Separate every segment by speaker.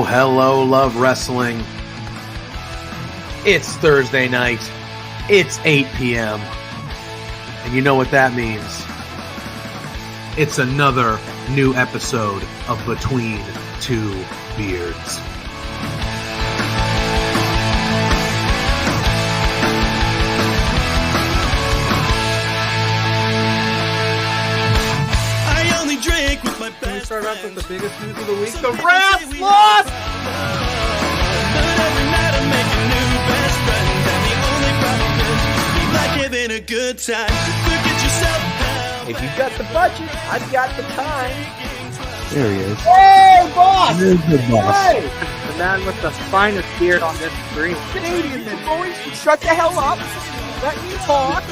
Speaker 1: Hello, love wrestling. It's Thursday night. It's 8 p.m. And you know what that means. It's another new episode of Between Two Beards.
Speaker 2: Start off with the biggest news of the week. The Rats lost!
Speaker 3: But every night I'm making new best friends, and the only problem is we like having a good time. Forget yourself now.
Speaker 2: If you've got the budget, I've got the time.
Speaker 4: There he is.
Speaker 2: Hey, boss!
Speaker 4: There's the boss.
Speaker 2: Hey!
Speaker 5: The man with the finest beard on this screen.
Speaker 2: Canadian men, boys, shut the hell up. Let me talk.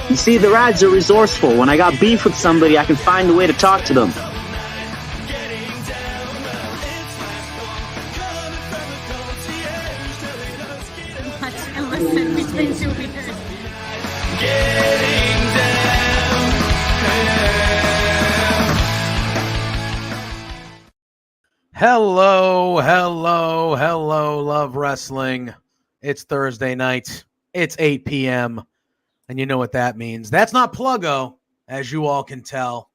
Speaker 6: You see, the Rads are resourceful. When I got beef with somebody, I can find a way to talk to them.
Speaker 7: Listen between two beers.
Speaker 3: Getting down.
Speaker 1: Hello, love wrestling. It's Thursday night. It's 8 p.m. And you know what that means. That's not Pluggo, as you all can tell.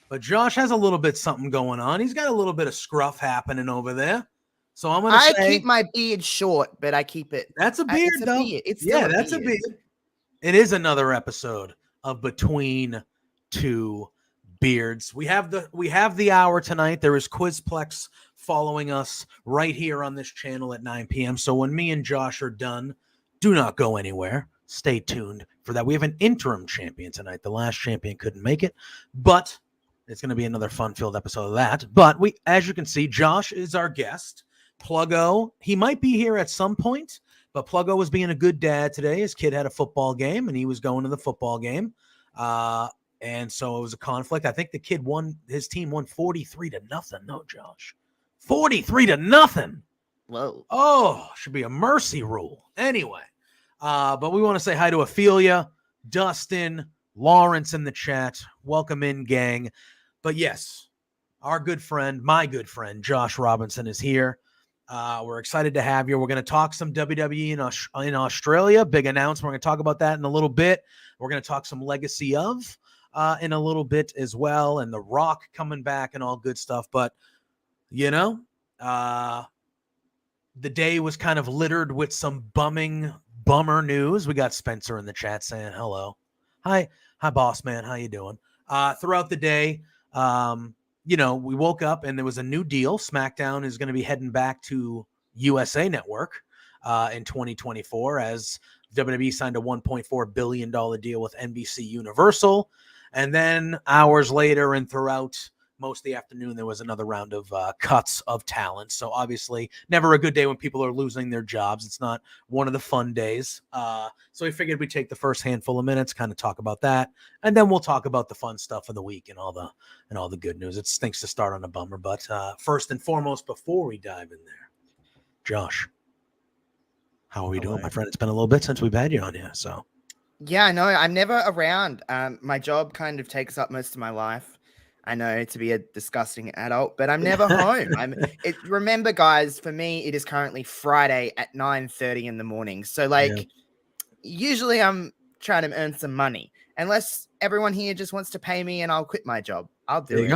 Speaker 1: But Josh has a little bit something going on. He's got a little bit of scruff happening over there. So I'm going to say...
Speaker 8: I keep my beard short, but I keep it...
Speaker 1: That's a beard,
Speaker 8: it's
Speaker 1: though.
Speaker 8: Beard. It's
Speaker 1: yeah,
Speaker 8: a
Speaker 1: that's
Speaker 8: beard.
Speaker 1: a beard. It is another episode of Between Two Beards. We have the hour tonight. There is Quizplex following us right here on this channel at 9 p.m. So when me and Josh are done, do not go anywhere. Stay tuned for that. We have an interim champion tonight. The last champion couldn't make it, but it's going to be another fun-filled episode of that. But as you can see, Josh is our guest. Pluggo, he might be here at some point, but Pluggo was being a good dad today. His kid had a football game, and he was going to the football game. And so it was a conflict. I think the kid won. His team won 43-0. No, Josh. 43-0.
Speaker 8: Whoa.
Speaker 1: Oh, should be a mercy rule. Anyway, but we want to say hi to Ophelia, Dustin, Lawrence in the chat. Welcome in, gang. But yes, our good friend, my good friend, Josh Robinson is here. We're excited to have you. We're going to talk some WWE in Australia. Big announcement. We're going to talk about that in a little bit. We're going to talk some Legacy of in a little bit as well. And The Rock coming back and all good stuff. But, the day was kind of littered with some bummer news. We got Spencer in the chat saying hello. Hi, boss man. How you doing? Throughout the day, we woke up and there was a new deal. SmackDown is going to be heading back to USA Network in 2024 as WWE signed a $1.4 billion deal with NBC Universal. And then hours later and throughout most of the afternoon, there was another round of cuts of talent. So obviously never a good day when people are losing their jobs. It's not one of the fun days. So we figured we'd take the first handful of minutes, kind of talk about that. And then we'll talk about the fun stuff of the week and all the good news. It stinks to start on a bummer, but first and foremost, before we dive in there, Josh, how are we doing, my friend? It's been a little bit since we've had you on here. So
Speaker 8: Yeah, I know. I'm never around. My job kind of takes up most of my life. I know, to be a disgusting adult, but I'm never home. Remember, guys, for me, it is currently Friday at 9:30 in the morning. So, usually I'm trying to earn some money. Unless everyone here just wants to pay me and I'll quit my job. I'll do it.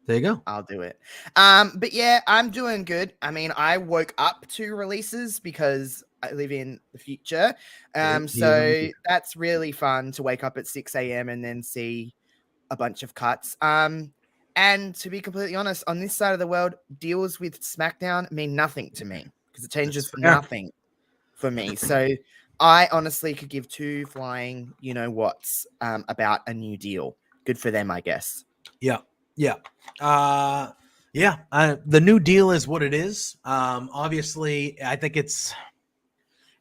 Speaker 1: There you go.
Speaker 8: I'll do it. But yeah, I'm doing good. I mean, I woke up to releases because I live in the future. So that's really fun to wake up at 6 a.m. and then see a bunch of cuts. And to be completely honest, on this side of the world, deals with SmackDown mean nothing to me because it changes nothing for me. So I honestly could give two flying, you know what's about a new deal. Good for them, I guess.
Speaker 1: Yeah. Yeah. The new deal is what it is. Obviously, I think it's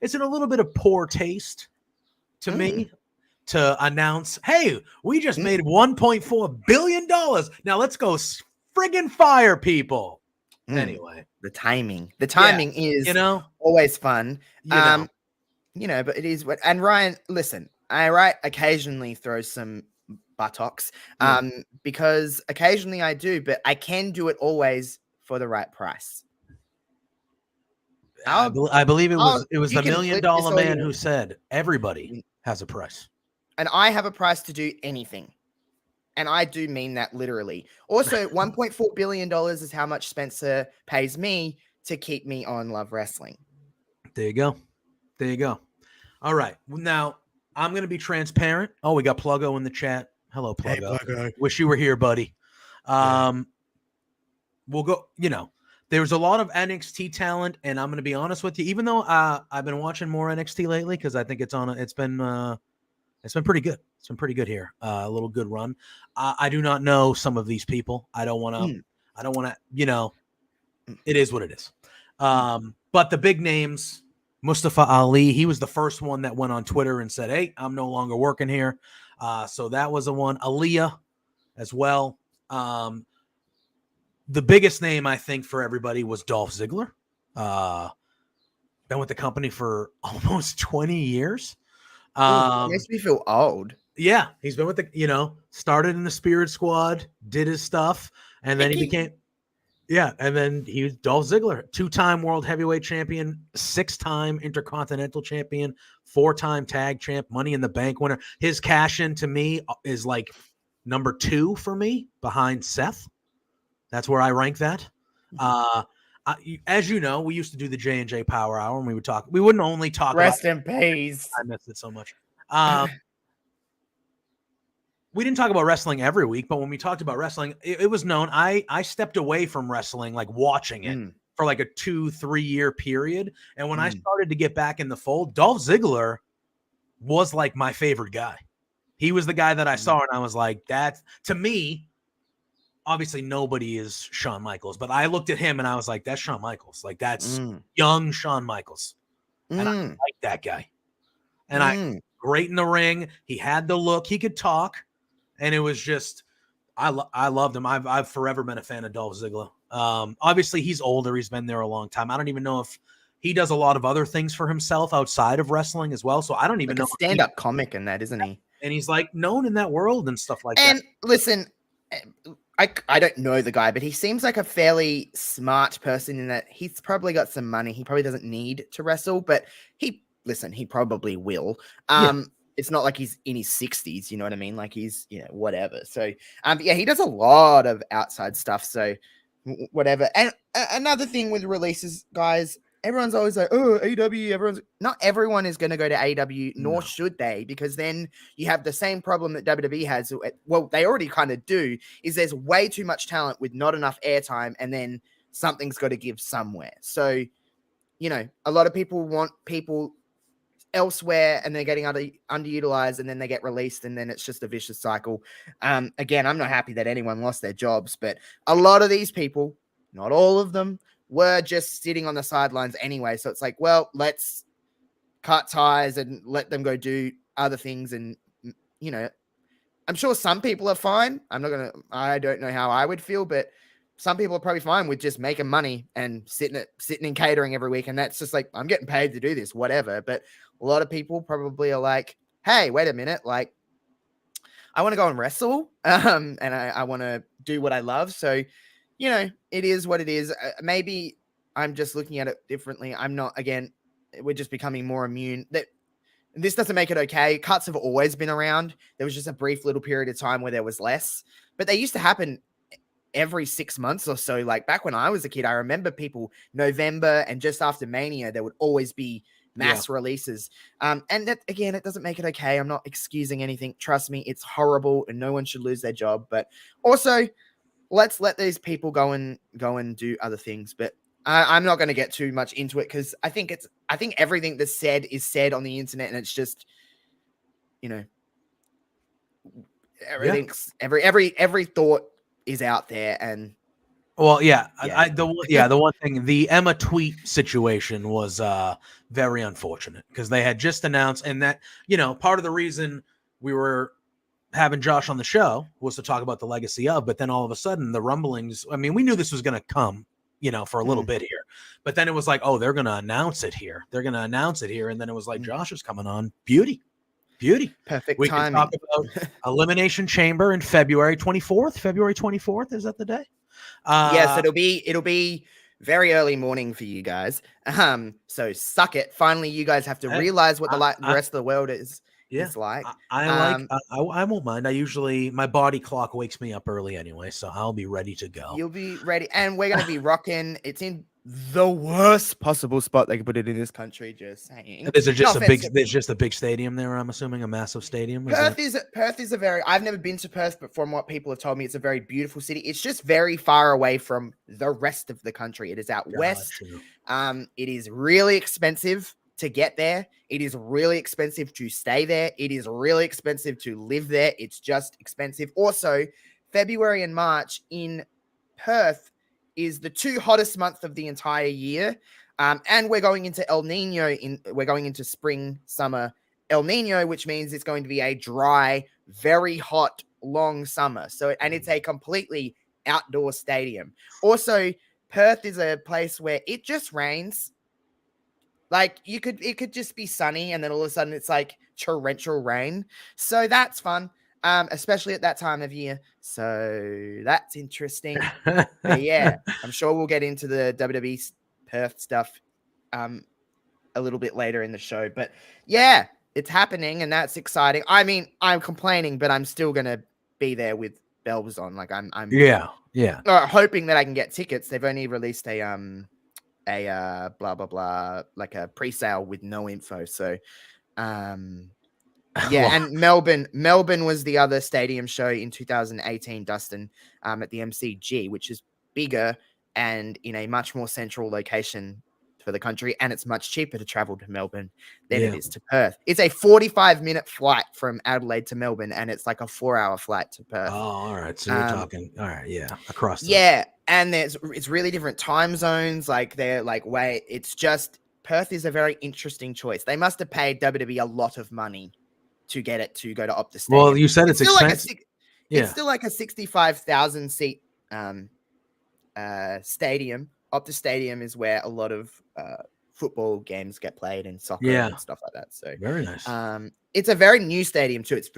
Speaker 1: in a little bit of poor taste to me to announce, hey, we just made $1.4 billion. Now let's go friggin' fire people. Anyway,
Speaker 8: the timing is always fun. But it is what. And Ryan, listen, I occasionally throw some buttocks, because occasionally I do, but I can do it always for the right price.
Speaker 1: I believe it was the $1 million man who said everybody has a price,
Speaker 8: and I have a price to do anything. And I do mean that literally. Also, $1.4 billion is how much Spencer pays me to keep me on Love Wrestling.
Speaker 1: There you go. There you go. All right. Now, I'm going to be transparent. Oh, we got Pluggo in the chat. Hello, Pluggo. Hey, Pluggo. Wish you were here, buddy. We'll go, there's a lot of NXT talent, and I'm going to be honest with you, even though I've been watching more NXT lately because I think it's been pretty good. It's been pretty good here. A little good run. I do not know some of these people. I don't want to, it is what it is. But the big names, Mustafa Ali, he was the first one that went on Twitter and said, hey, I'm no longer working here. So that was the one. Aaliyah as well. The biggest name, I think, for everybody was Dolph Ziggler. Been with the company for almost 20 years.
Speaker 8: Makes me feel old.
Speaker 1: Yeah, he's been with started in the Spirit Squad, did his stuff, and then he became, and then he was Dolph Ziggler, 2-time world heavyweight champion, 6-time intercontinental champion, 4-time tag champ, Money in the Bank winner. His cash in to me is like number 2 for me behind Seth. That's where I rank that. As you know, we used to do the J&J Power Hour, and we wouldn't only talk
Speaker 8: Rest in peace.
Speaker 1: I missed it so much. We didn't talk about wrestling every week, but when we talked about wrestling, it was known. I stepped away from wrestling, like watching it for like a 2-3 year period. And when I started to get back in the fold, Dolph Ziggler was like my favorite guy. He was the guy that I saw, and I was like, that to me, obviously nobody is Shawn Michaels, but I looked at him and I was like, that's Shawn Michaels. Like that's young Shawn Michaels. And I like that guy. And great in the ring. He had the look, he could talk. And it was just, I loved him. I've forever been a fan of Dolph Ziggler. Obviously he's older. He's been there a long time. I don't even know if he does a lot of other things for himself outside of wrestling as well. So I don't even know.
Speaker 8: Stand-up comic in that, isn't he?
Speaker 1: And he's like known in that world and stuff like that.
Speaker 8: And listen, I don't know the guy, but he seems like a fairly smart person in that he's probably got some money. He probably doesn't need to wrestle, but he probably will. It's not like he's in his 60s, you know what I mean? Like he's, whatever. So, he does a lot of outside stuff. So whatever. And another thing with releases, guys, everyone's always like, oh, AEW, not everyone is going to go to AEW, nor should they, because then you have the same problem that WWE has. Well, they already kind of do, is there's way too much talent with not enough airtime, and then something's got to give somewhere. So, a lot of people want people elsewhere and they're getting underutilized, and then they get released, and then it's just a vicious cycle. Again, I'm not happy that anyone lost their jobs, but a lot of these people, not all of them, were just sitting on the sidelines anyway. So it's like, well, let's cut ties and let them go do other things. And, I'm sure some people are fine. I don't know how I would feel, but some people are probably fine with just making money and sitting in catering every week. And that's just like, I'm getting paid to do this, whatever. But a lot of people probably are like, hey, wait a minute. Like, I want to go and wrestle. And I want to do what I love. So, it is what it is. Maybe I'm just looking at it differently. I'm not, again, we're just becoming more immune. This doesn't make it okay. Cuts have always been around. There was just a brief little period of time where there was less, but they used to happen every 6 months or so. Like back when I was a kid, I remember people November and just after Mania, there would always be mass releases. And that, again, it doesn't make it okay. I'm not excusing anything. Trust me, it's horrible and no one should lose their job. But also, let's let these people go and do other things. But I'm not going to get too much into it because I think everything that's said is said on the internet, and it's just, everything's every thought is out there, and
Speaker 1: well, yeah,
Speaker 8: Yeah.
Speaker 1: the one thing, the Emma tweet situation was very unfortunate because they had just announced, and that part of the reason we were having Josh on the show was to talk about the legacy of, but then all of a sudden the rumblings. I mean, we knew this was going to come, for a little bit here, but then it was like, oh, they're going to announce it here. They're going to announce it here, and then it was like, Josh is coming on. Beauty.
Speaker 8: Perfect
Speaker 1: We
Speaker 8: timing.
Speaker 1: can talk about Elimination Chamber in February 24th. February 24th, is that the day?
Speaker 8: Yes, it'll be very early morning for you guys. So suck it. Finally, you guys have to realize what the rest of the world is like.
Speaker 1: I won't mind. My body clock wakes me up early anyway, so I'll be ready to go.
Speaker 8: You'll be ready, and we're gonna be rocking. It's in the worst possible spot they could put it in this country. Just saying.
Speaker 1: Is it just There's just a big stadium there? I'm assuming a massive stadium.
Speaker 8: Perth is a very. I've never been to Perth, but from what people have told me, it's a very beautiful city. It's just very far away from the rest of the country. It is out west. It is really expensive to get there. It is really expensive to stay there. It is really expensive to live there. It's just expensive. Also, February and March in Perth is the 2 hottest months of the entire year. And we're going into El Nino. We're going into spring, summer El Nino, which means it's going to be a dry, very hot, long summer. So, and it's a completely outdoor stadium. Also, Perth is a place where it just rains. Like it could just be sunny, and then all of a sudden it's like torrential rain. So that's fun, especially at that time of year. So that's interesting. But yeah, I'm sure we'll get into the WWE Perth stuff a little bit later in the show. But yeah, it's happening, and that's exciting. I mean, I'm complaining, but I'm still gonna be there with bells on. Like I'm hoping that I can get tickets. They've only released a blah blah blah, like a pre-sale with no info. So and Melbourne was the other stadium show in 2018, Dustin, at the MCG, which is bigger and in a much more central location for the country, and it's much cheaper to travel to Melbourne than it is to Perth. It's a 45-minute flight from Adelaide to Melbourne, and it's like a 4-hour flight to Perth.
Speaker 1: Oh, all right. So you're talking, all right, across.
Speaker 8: And it's really different time zones. Like it's just Perth is a very interesting choice. They must have paid WWE a lot of money to get it to go to Optus Stadium.
Speaker 1: Well, you said it's expensive.
Speaker 8: It's still like a 65,000 seat stadium. Optus Stadium is where a lot of football games get played and soccer and stuff like that. So
Speaker 1: very nice.
Speaker 8: It's a very new stadium too. It's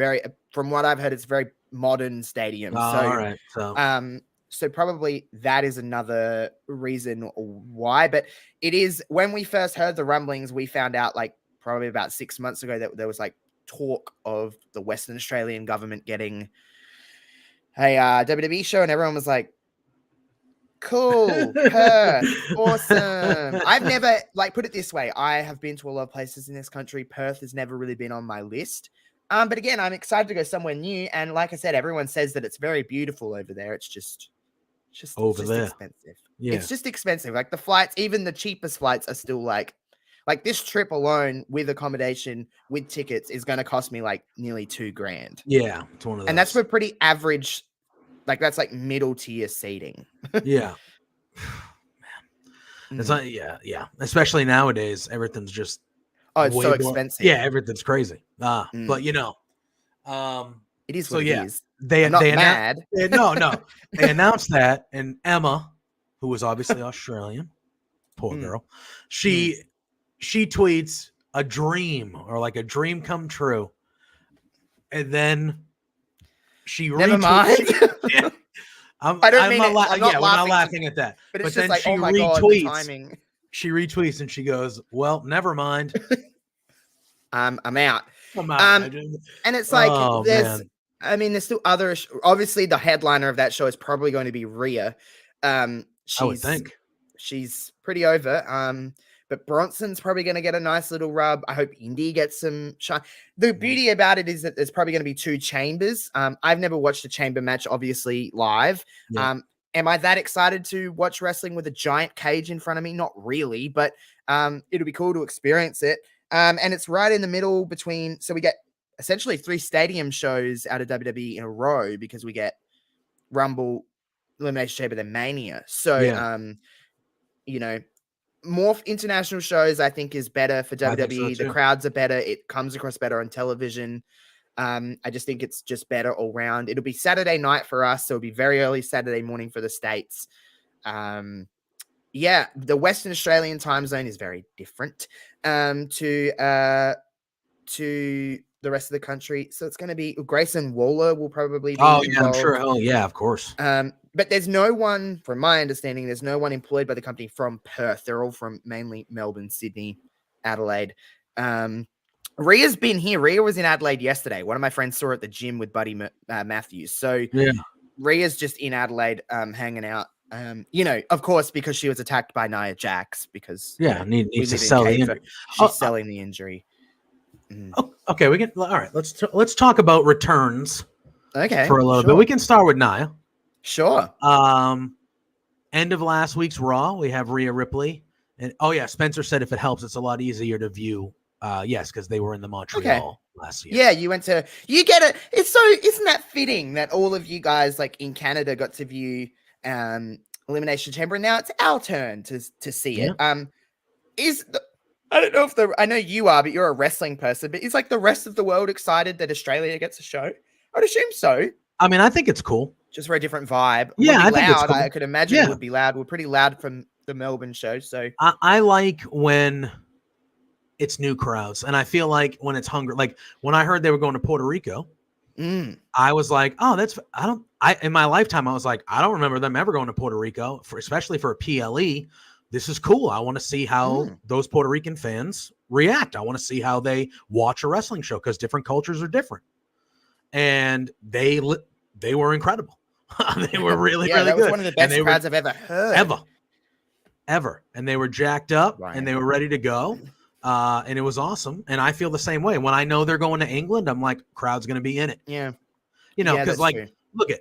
Speaker 8: from what I've heard, it's a very modern stadium.
Speaker 1: All right.
Speaker 8: So probably that is another reason why. But it is, when we first heard the rumblings, we found out like probably about 6 months ago that there was like talk of the Western Australian government getting a WWE show, and everyone was like, cool, Perth, awesome. I've never, put it this way, I have been to a lot of places in this country. Perth has never really been on my list. But again, I'm excited to go somewhere new. And like I said, everyone says that it's very beautiful over there. It's just expensive.
Speaker 1: Yeah.
Speaker 8: It's just expensive. Like the flights, even the cheapest flights are still like this trip alone with accommodation, with tickets, is going to cost me like nearly $2,000.
Speaker 1: Yeah. It's one of those.
Speaker 8: And that's for pretty average, that's like middle tier seating.
Speaker 1: Yeah. Man. It's not, yeah. Especially nowadays, everything's just
Speaker 8: it's so
Speaker 1: more
Speaker 8: expensive.
Speaker 1: Yeah, everything's crazy. But
Speaker 8: it is what it is.
Speaker 1: They
Speaker 8: mad.
Speaker 1: No. They announced that, and Emma, who was obviously Australian, poor girl, she tweets a dream, or like a dream come true, and then she
Speaker 8: never mind.
Speaker 1: I'm
Speaker 8: not
Speaker 1: laughing at that.
Speaker 8: But it's
Speaker 1: then
Speaker 8: just like,
Speaker 1: she
Speaker 8: oh my god, the timing.
Speaker 1: She retweets and she goes, "Well, never mind.
Speaker 8: I'm out."
Speaker 1: I'm out.
Speaker 8: And it's like there's still other. Obviously, the headliner of that show is probably going to be Rhea.
Speaker 1: I would think
Speaker 8: she's pretty over. But Bronson's probably going to get a nice little rub. I hope Indy gets some shine. The beauty about it is that there's probably going to be 2 chambers. I've never watched a chamber match, obviously, live.
Speaker 1: Yeah.
Speaker 8: am I that excited to watch wrestling with a giant cage in front of me? Not really, but it'll be cool to experience it. And it's right in the middle between, so we get essentially 3 stadium shows out of WWE in a row because we get Rumble, Elimination Chamber, then Mania. So, you know, more international shows I think is better for WWE. The crowds are better. It comes across better on television. I just think it's just better all round. It'll be Saturday night for us, so it'll be very early Saturday morning for the States. Yeah, the Western Australian time zone is very different to the rest of the country. So it's going to be Grayson Waller will probably be involved.
Speaker 1: I'm sure. Oh, yeah, of course.
Speaker 8: But there's no one, from my understanding, there's no one employed by the company from Perth. They're all from mainly Melbourne, Sydney, Adelaide. Rhea's been here. Rhea was in Adelaide yesterday. One of my friends saw her at the gym with Buddy Matthews. So Rhea's just in Adelaide hanging out. You know, of course, because she was attacked by Nia Jax because
Speaker 1: needs to sell the injury.
Speaker 8: She's selling the injury.
Speaker 1: Oh, okay, we can. All right, let's talk about returns.
Speaker 8: Okay,
Speaker 1: for a little bit. We can start with Nia.
Speaker 8: Sure.
Speaker 1: End of last week's Raw, we have Rhea Ripley, and Spencer said if it helps, it's a lot easier to view. Yes, because they were in the Montreal last year.
Speaker 8: Yeah, you get it. It's so, isn't that fitting that all of you guys like in Canada got to view Elimination Chamber, and now it's our turn to see it. I don't know if I know you are, but you're a wrestling person, but is like the rest of the world excited that Australia gets a show? I'd assume so.
Speaker 1: I mean, I think it's cool.
Speaker 8: Just for a different vibe.
Speaker 1: Yeah, I think it's cool.
Speaker 8: I could imagine it would be loud. We're pretty loud from the Melbourne show. So
Speaker 1: I like when it's new crowds. And I feel like when it's hungry, like when I heard they were going to Puerto Rico, I was like, oh, in my lifetime, I was like, I don't remember them ever going to Puerto Rico, especially for a PLE. This is cool. I want to see how those Puerto Rican fans react. I want to see how they watch a wrestling show because different cultures are different. And they were incredible. They were really, really good.
Speaker 8: That was one of the best crowds I've ever heard.
Speaker 1: Ever. And they were jacked up and they were ready to go. And it was awesome. And I feel the same way. When I know they're going to England, I'm like, crowd's going to be in it.
Speaker 8: Yeah.
Speaker 1: You know, because look at,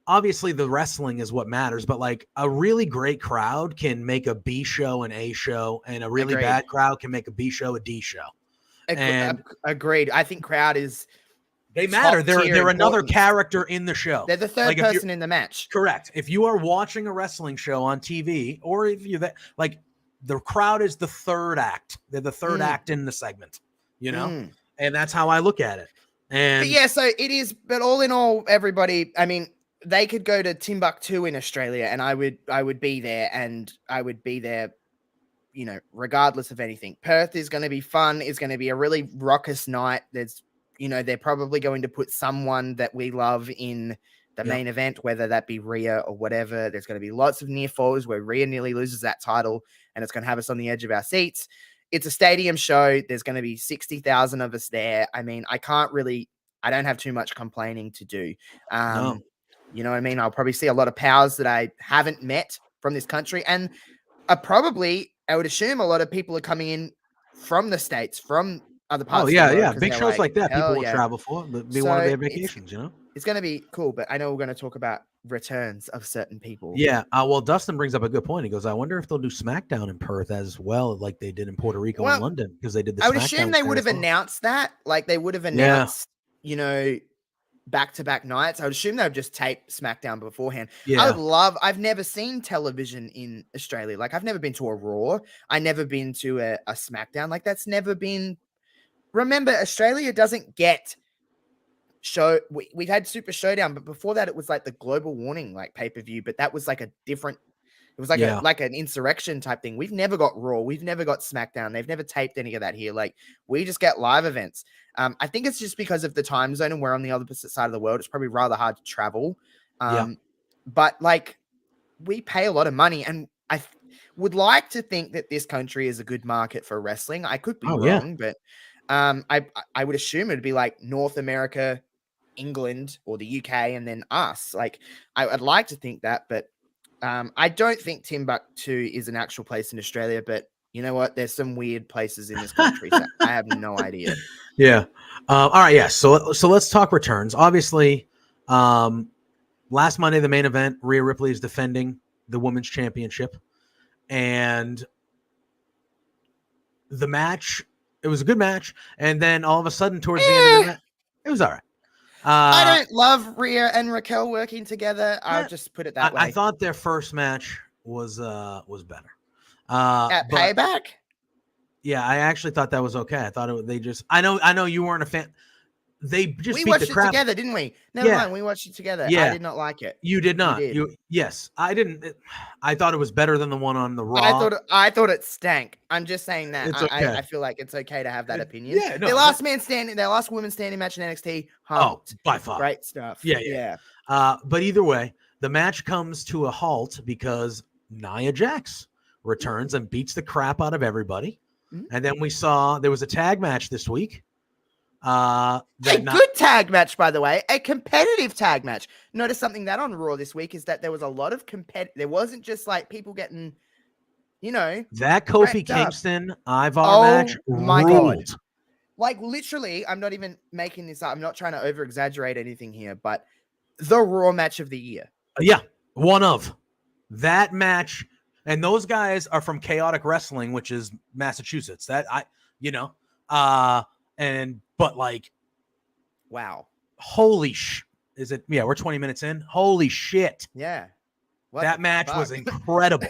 Speaker 1: obviously the wrestling is what matters, but like a really great crowd can make a B show an A show, and a really bad crowd can make a B show a D show.
Speaker 8: Agreed. I think crowd is,
Speaker 1: they matter. They're another character in the show.
Speaker 8: They're the third person in the match.
Speaker 1: Correct. If you are watching a wrestling show on TV, or if you're like, the crowd is the third act. They're the third act in the segment, you know? And that's how I look at it. And
Speaker 8: so it is, but all in all, everybody, I mean, they could go to Timbuktu in Australia and I would be there, and I would be there, you know, regardless of anything. Perth is going to be fun. It's going to be a really raucous night. There's, you know, they're probably going to put someone that we love in the main event, whether that be Rhea or whatever. There's going to be lots of near falls where Rhea nearly loses that title, and it's going to have us on the edge of our seats. It's a stadium show. There's going to be 60,000 of us there. I mean, I don't have too much complaining to do. You know what I mean? I'll probably see a lot of powers that I haven't met from this country. And I would assume a lot of people are coming in from the States, from other parts of the world.
Speaker 1: Yeah. Big shows like that, people will travel for. It'll be one of their vacations, you know?
Speaker 8: It's going to be cool, but I know we're going to talk about returns of certain people.
Speaker 1: Yeah. Well, Dustin brings up a good point. He goes, I wonder if they'll do SmackDown in Perth as well, like they did in Puerto Rico and London, because they did the SmackDown.
Speaker 8: I would assume they would have announced that. Like they would have announced, you know, back-to-back nights. I would assume they would just tape SmackDown beforehand. Yeah. I've never seen television in Australia. Like I've never been to a Raw. I never been to a SmackDown. Like that's never been. Remember, Australia doesn't get show. We've had Super Showdown, but before that, it was like the Global Warning, like pay-per-view. But that was like a different. It was like like an insurrection type thing. We've never got Raw. We've never got SmackDown. They've never taped any of that here. Like we just get live events. I think it's just because of the time zone and we're on the opposite side of the world. It's probably rather hard to travel. But like we pay a lot of money, and I would like to think that this country is a good market for wrestling. I could be wrong, but I would assume it'd be like North America, England, or the UK, and then us. Like I'd like to think that, but I don't think Timbuktu is an actual place in Australia, but you know what? There's some weird places in this country. So I have no idea. Yeah.
Speaker 1: All right. Yeah. So let's talk returns. Obviously, last Monday, the main event, Rhea Ripley is defending the women's championship. And the match, it was a good match. And then all of a sudden, towards the end of the match, it was all right.
Speaker 8: I don't love Rhea and Raquel working together. I'll just put it that way.
Speaker 1: I thought their first match was better.
Speaker 8: At Payback?
Speaker 1: Yeah, I actually thought that was okay. I thought they just. I know you weren't a fan. They just
Speaker 8: we
Speaker 1: beat
Speaker 8: watched
Speaker 1: the
Speaker 8: it
Speaker 1: crap.
Speaker 8: together, didn't we? Never mind, we watched it together.
Speaker 1: Yeah.
Speaker 8: I did not like it.
Speaker 1: You did not.
Speaker 8: You did.
Speaker 1: Yes, I didn't. I thought it was better than the one on the Raw.
Speaker 8: I thought it stank. I'm just saying that.
Speaker 1: It's okay.
Speaker 8: I feel like it's okay to have that opinion.
Speaker 1: Yeah, no,
Speaker 8: their last women's standing match in NXT. Humped.
Speaker 1: By far,
Speaker 8: great stuff.
Speaker 1: Yeah. But either way, the match comes to a halt because Nia Jax returns and beats the crap out of everybody. Mm-hmm. And then we saw there was a tag match this week.
Speaker 8: Good tag match, by the way, a competitive tag match. Notice something that on Raw this week is that there was a lot of There wasn't just like people getting,
Speaker 1: that Kofi Kingston Ivar match.
Speaker 8: My
Speaker 1: ruled.
Speaker 8: God. Like literally, I'm not even making this up. I'm not trying to over exaggerate anything here, but the Raw match of the year.
Speaker 1: Yeah, one of that match. And those guys are from Chaotic Wrestling, which is Massachusetts. But like,
Speaker 8: wow,
Speaker 1: holy is it? Yeah, we're 20 minutes in. Holy shit.
Speaker 8: Yeah.
Speaker 1: That match was incredible.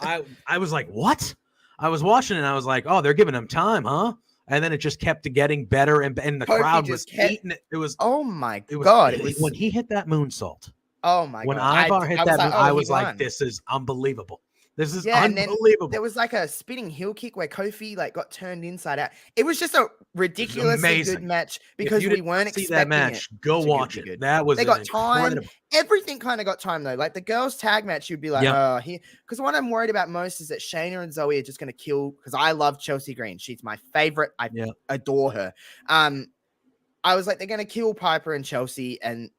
Speaker 1: I was like, what? I was watching it and I was like, oh, they're giving him time, huh? And then it just kept getting better and the
Speaker 8: Kofi
Speaker 1: crowd was eating it. It was,
Speaker 8: oh my God.
Speaker 1: It was when he hit that moonsault.
Speaker 8: Oh my God.
Speaker 1: When Ivar hit that, I was like, this is unbelievable. This is unbelievable.
Speaker 8: There was like a spinning heel kick where Kofi like got turned inside out. It was just a ridiculously good match because we weren't expecting that match.
Speaker 1: Go watch it. That was
Speaker 8: they got time. Everything kind of got time though. Like the girls' tag match, you'd be like, oh, here. Because what I'm worried about most is that Shayna and Zoe are just going to kill. Because I love Chelsea Green. She's my favorite. I adore her. I was like, they're going to kill Piper and Chelsea, and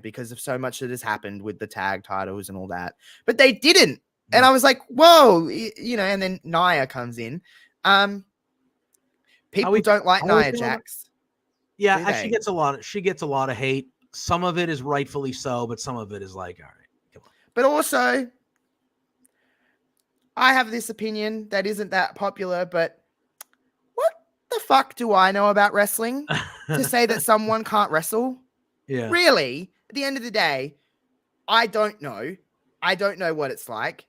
Speaker 8: because of so much that has happened with the tag titles and all that, but they didn't. And I was like, whoa, and then Nia comes in. People don't like Nia Jax.
Speaker 1: Yeah, she gets a lot of hate. Some of it is rightfully so, but some of it is like, all right, come on.
Speaker 8: But also, I have this opinion that isn't that popular, but what the fuck do I know about wrestling to say that someone can't wrestle?
Speaker 1: Yeah.
Speaker 8: Really, at the end of the day, I don't know. I don't know what it's like.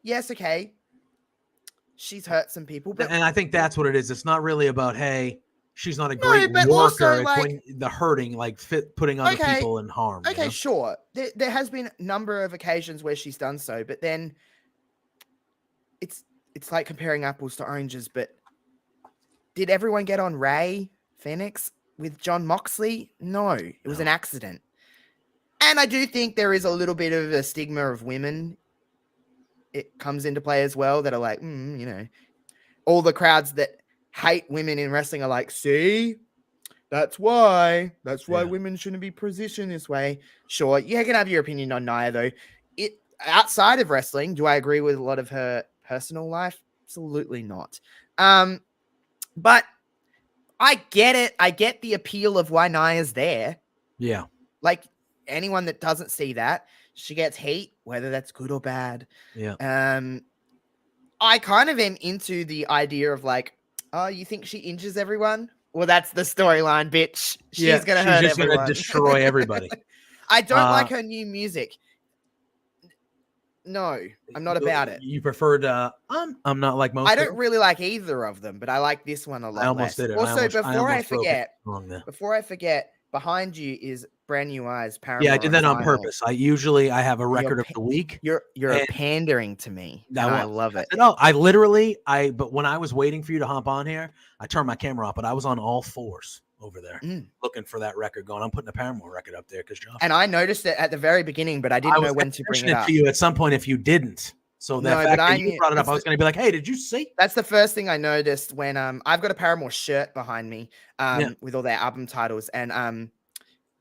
Speaker 8: Yes, okay. She's hurt some people,
Speaker 1: and I think that's what it is. It's not really about, hey, she's not a great worker. It's when the hurting, like putting other people in harm.
Speaker 8: Okay, sure. There has been a number of occasions where she's done so, but then it's like comparing apples to oranges. But did everyone get on Ray Phoenix with John Moxley? No, it was an accident. And I do think there is a little bit of a stigma of women. It comes into play as well that are like, all the crowds that hate women in wrestling are like, see, that's why women shouldn't be positioned this way. Sure. You can have your opinion on Nia though. Outside of wrestling, do I agree with a lot of her personal life? Absolutely not. But I get it. I get the appeal of why Nia's there.
Speaker 1: Yeah.
Speaker 8: Like anyone that doesn't see that, she gets heat, whether that's good or bad.
Speaker 1: Yeah.
Speaker 8: I kind of am into the idea of like, oh, you think she injures everyone? Well, that's the storyline, bitch. She's gonna hurt everyone. She's
Speaker 1: gonna destroy everybody.
Speaker 8: I don't like her new music. No, I'm not about it.
Speaker 1: You preferred I'm not like most.
Speaker 8: I don't really like either of them, but I like this one a lot.
Speaker 1: I almost did it.
Speaker 8: Also, before I forget, behind you is Brand New Eyes. Paramore.
Speaker 1: Yeah, I did that on purpose. I have a record of the week.
Speaker 8: You're pandering to me. I love it.
Speaker 1: No, but when I was waiting for you to hop on here, I turned my camera off, but I was on all fours over there looking for that record going. I'm putting a Paramore record up there because Josh.
Speaker 8: And I noticed it at the very beginning, but I didn't know when to bring it up.
Speaker 1: To you at some point if you didn't. So you brought it up, I was going to be like, hey, did you see?
Speaker 8: That's the first thing I noticed when I've got a Paramore shirt behind me with all their album titles. And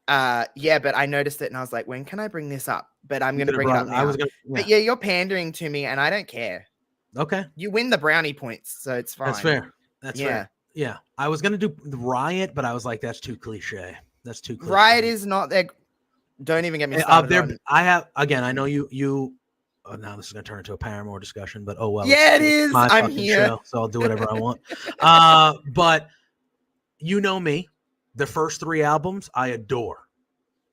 Speaker 8: but I noticed it and I was like, when can I bring this up? But I'm going to bring it up now. But yeah, you're pandering to me and I don't care.
Speaker 1: Okay.
Speaker 8: You win the brownie points, so it's fine.
Speaker 1: That's fair. That's fair. Yeah. I was going to do the Riot, but I was like, that's too cliche. That's too cliche.
Speaker 8: Riot is not there. Don't even get me started.
Speaker 1: I have again. I know you. Oh, now this is going to turn into a Paramore discussion, but oh well.
Speaker 8: Yeah, it is.
Speaker 1: My
Speaker 8: I'm
Speaker 1: fucking
Speaker 8: here.
Speaker 1: show, so I'll do whatever I want. But you know me. The first 3 albums I adore,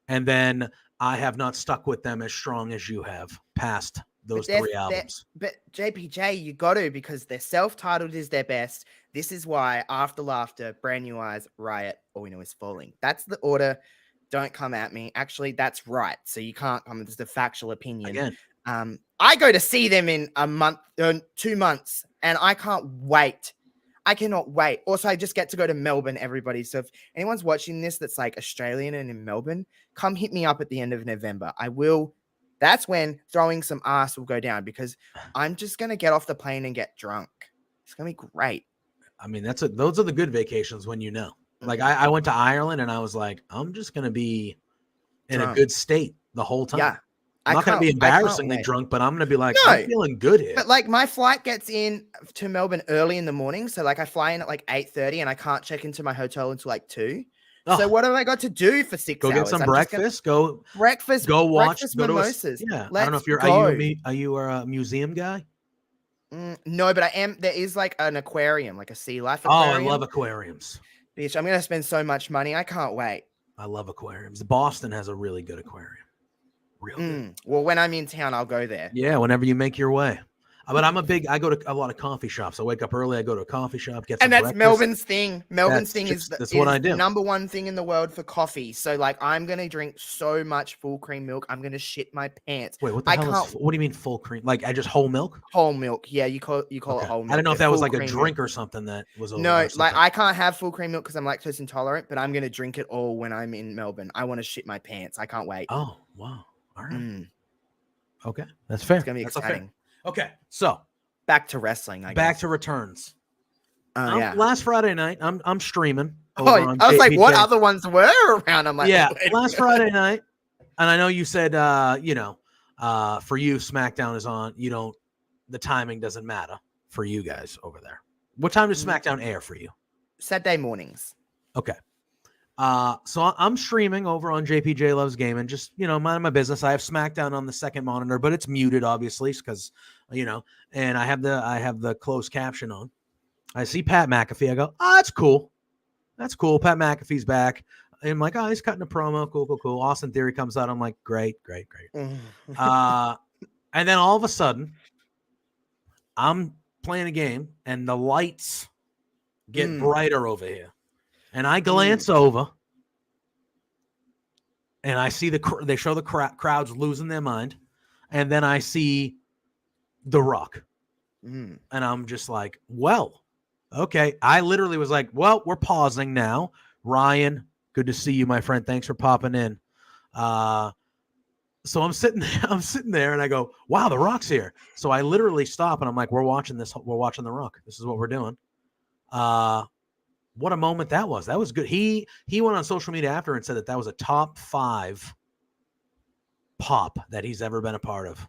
Speaker 1: and then I have not stuck with them as strong as you have past those 3 albums.
Speaker 8: But JPJ, you got to, because their self-titled is their best. This is why After Laughter, Brand New Eyes, Riot, All We Know Is Falling. That's the order. Don't come at me. Actually, that's right. So you can't come. It's a factual opinion.
Speaker 1: Again.
Speaker 8: I go to see them in a month, 2 months, and I can't wait. I cannot wait. Also, I just get to go to Melbourne, everybody. So if anyone's watching this that's like Australian and in Melbourne, come hit me up at the end of November. I will. That's when throwing some ass will go down, because I'm just going to get off the plane and get drunk. It's going to be great.
Speaker 1: I mean, those are the good vacations when you know. Like I went to Ireland and I was like, I'm just going to be in a good state the whole time.
Speaker 8: Yeah.
Speaker 1: I'm not going to be embarrassingly drunk, but I'm going to be like, I'm feeling good here.
Speaker 8: But like my flight gets in to Melbourne early in the morning. So like I fly in at like 8:30 and I can't check into my hotel until like 2. Oh. So what have I got to do for 6 hours?
Speaker 1: Go get some breakfast. Go watch.
Speaker 8: Breakfast mimosas.
Speaker 1: I don't know if are you a museum guy?
Speaker 8: No, but I am. There is like an aquarium, like a sea life aquarium.
Speaker 1: Oh, I love aquariums.
Speaker 8: Bitch, I'm going to spend so much money. I can't wait.
Speaker 1: I love aquariums. Boston has a really good aquarium. Real good.
Speaker 8: Well, when I'm in town, I'll go there.
Speaker 1: Yeah, whenever you make your way. But I go to a lot of coffee shops. I wake up early. I go to a coffee shop, get some
Speaker 8: and that's
Speaker 1: breakfast.
Speaker 8: Melbourne's thing. Melbourne's thing is
Speaker 1: what I do.
Speaker 8: The number one thing in the world for coffee. So like, I'm gonna drink so much full cream milk, I'm gonna shit my pants.
Speaker 1: Wait, what the hell is? What do you mean full cream? Like I just whole milk?
Speaker 8: Whole milk. Yeah, you call it whole milk.
Speaker 1: I don't know if that was like a drink or something that was.
Speaker 8: No, like I can't have full cream milk because I'm lactose intolerant. But I'm gonna drink it all when I'm in Melbourne. I want to shit my pants. I can't wait.
Speaker 1: Oh wow! All right. Okay, that's fair.
Speaker 8: It's gonna be exciting.
Speaker 1: Okay, so.
Speaker 8: Back to wrestling, I guess.
Speaker 1: Back to returns.
Speaker 8: Yeah.
Speaker 1: Last Friday night, I'm streaming.
Speaker 8: I was like, what other ones were around? I'm like,
Speaker 1: yeah, last Friday night, and I know you said, for you, SmackDown is on. The timing doesn't matter for you guys over there. What time does SmackDown air for you?
Speaker 8: Saturday mornings.
Speaker 1: Okay. So I'm streaming over on JPJ Loves Gaming, just, minding my business. I have SmackDown on the second monitor, but it's muted, obviously, because, and I have the closed caption on. I see Pat McAfee. I go, oh, that's cool. That's cool. Pat McAfee's back. And I'm like, oh, he's cutting a promo. Cool. Austin Theory comes out. I'm like, great. And then all of a sudden, I'm playing a game, and the lights get brighter over here. And I glance over, and I see they show the crowds losing their mind, and then I see The Rock, and I'm just like, well, okay. I literally was like, well, we're pausing now. Ryan, good to see you, my friend. Thanks for popping in. So I'm sitting there, and I go, wow, The Rock's here. So I literally stop, and I'm like, we're watching The Rock. This is what we're doing. What a moment that was. That was good. He went on social media after and said that was a top 5 pop that he's ever been a part of.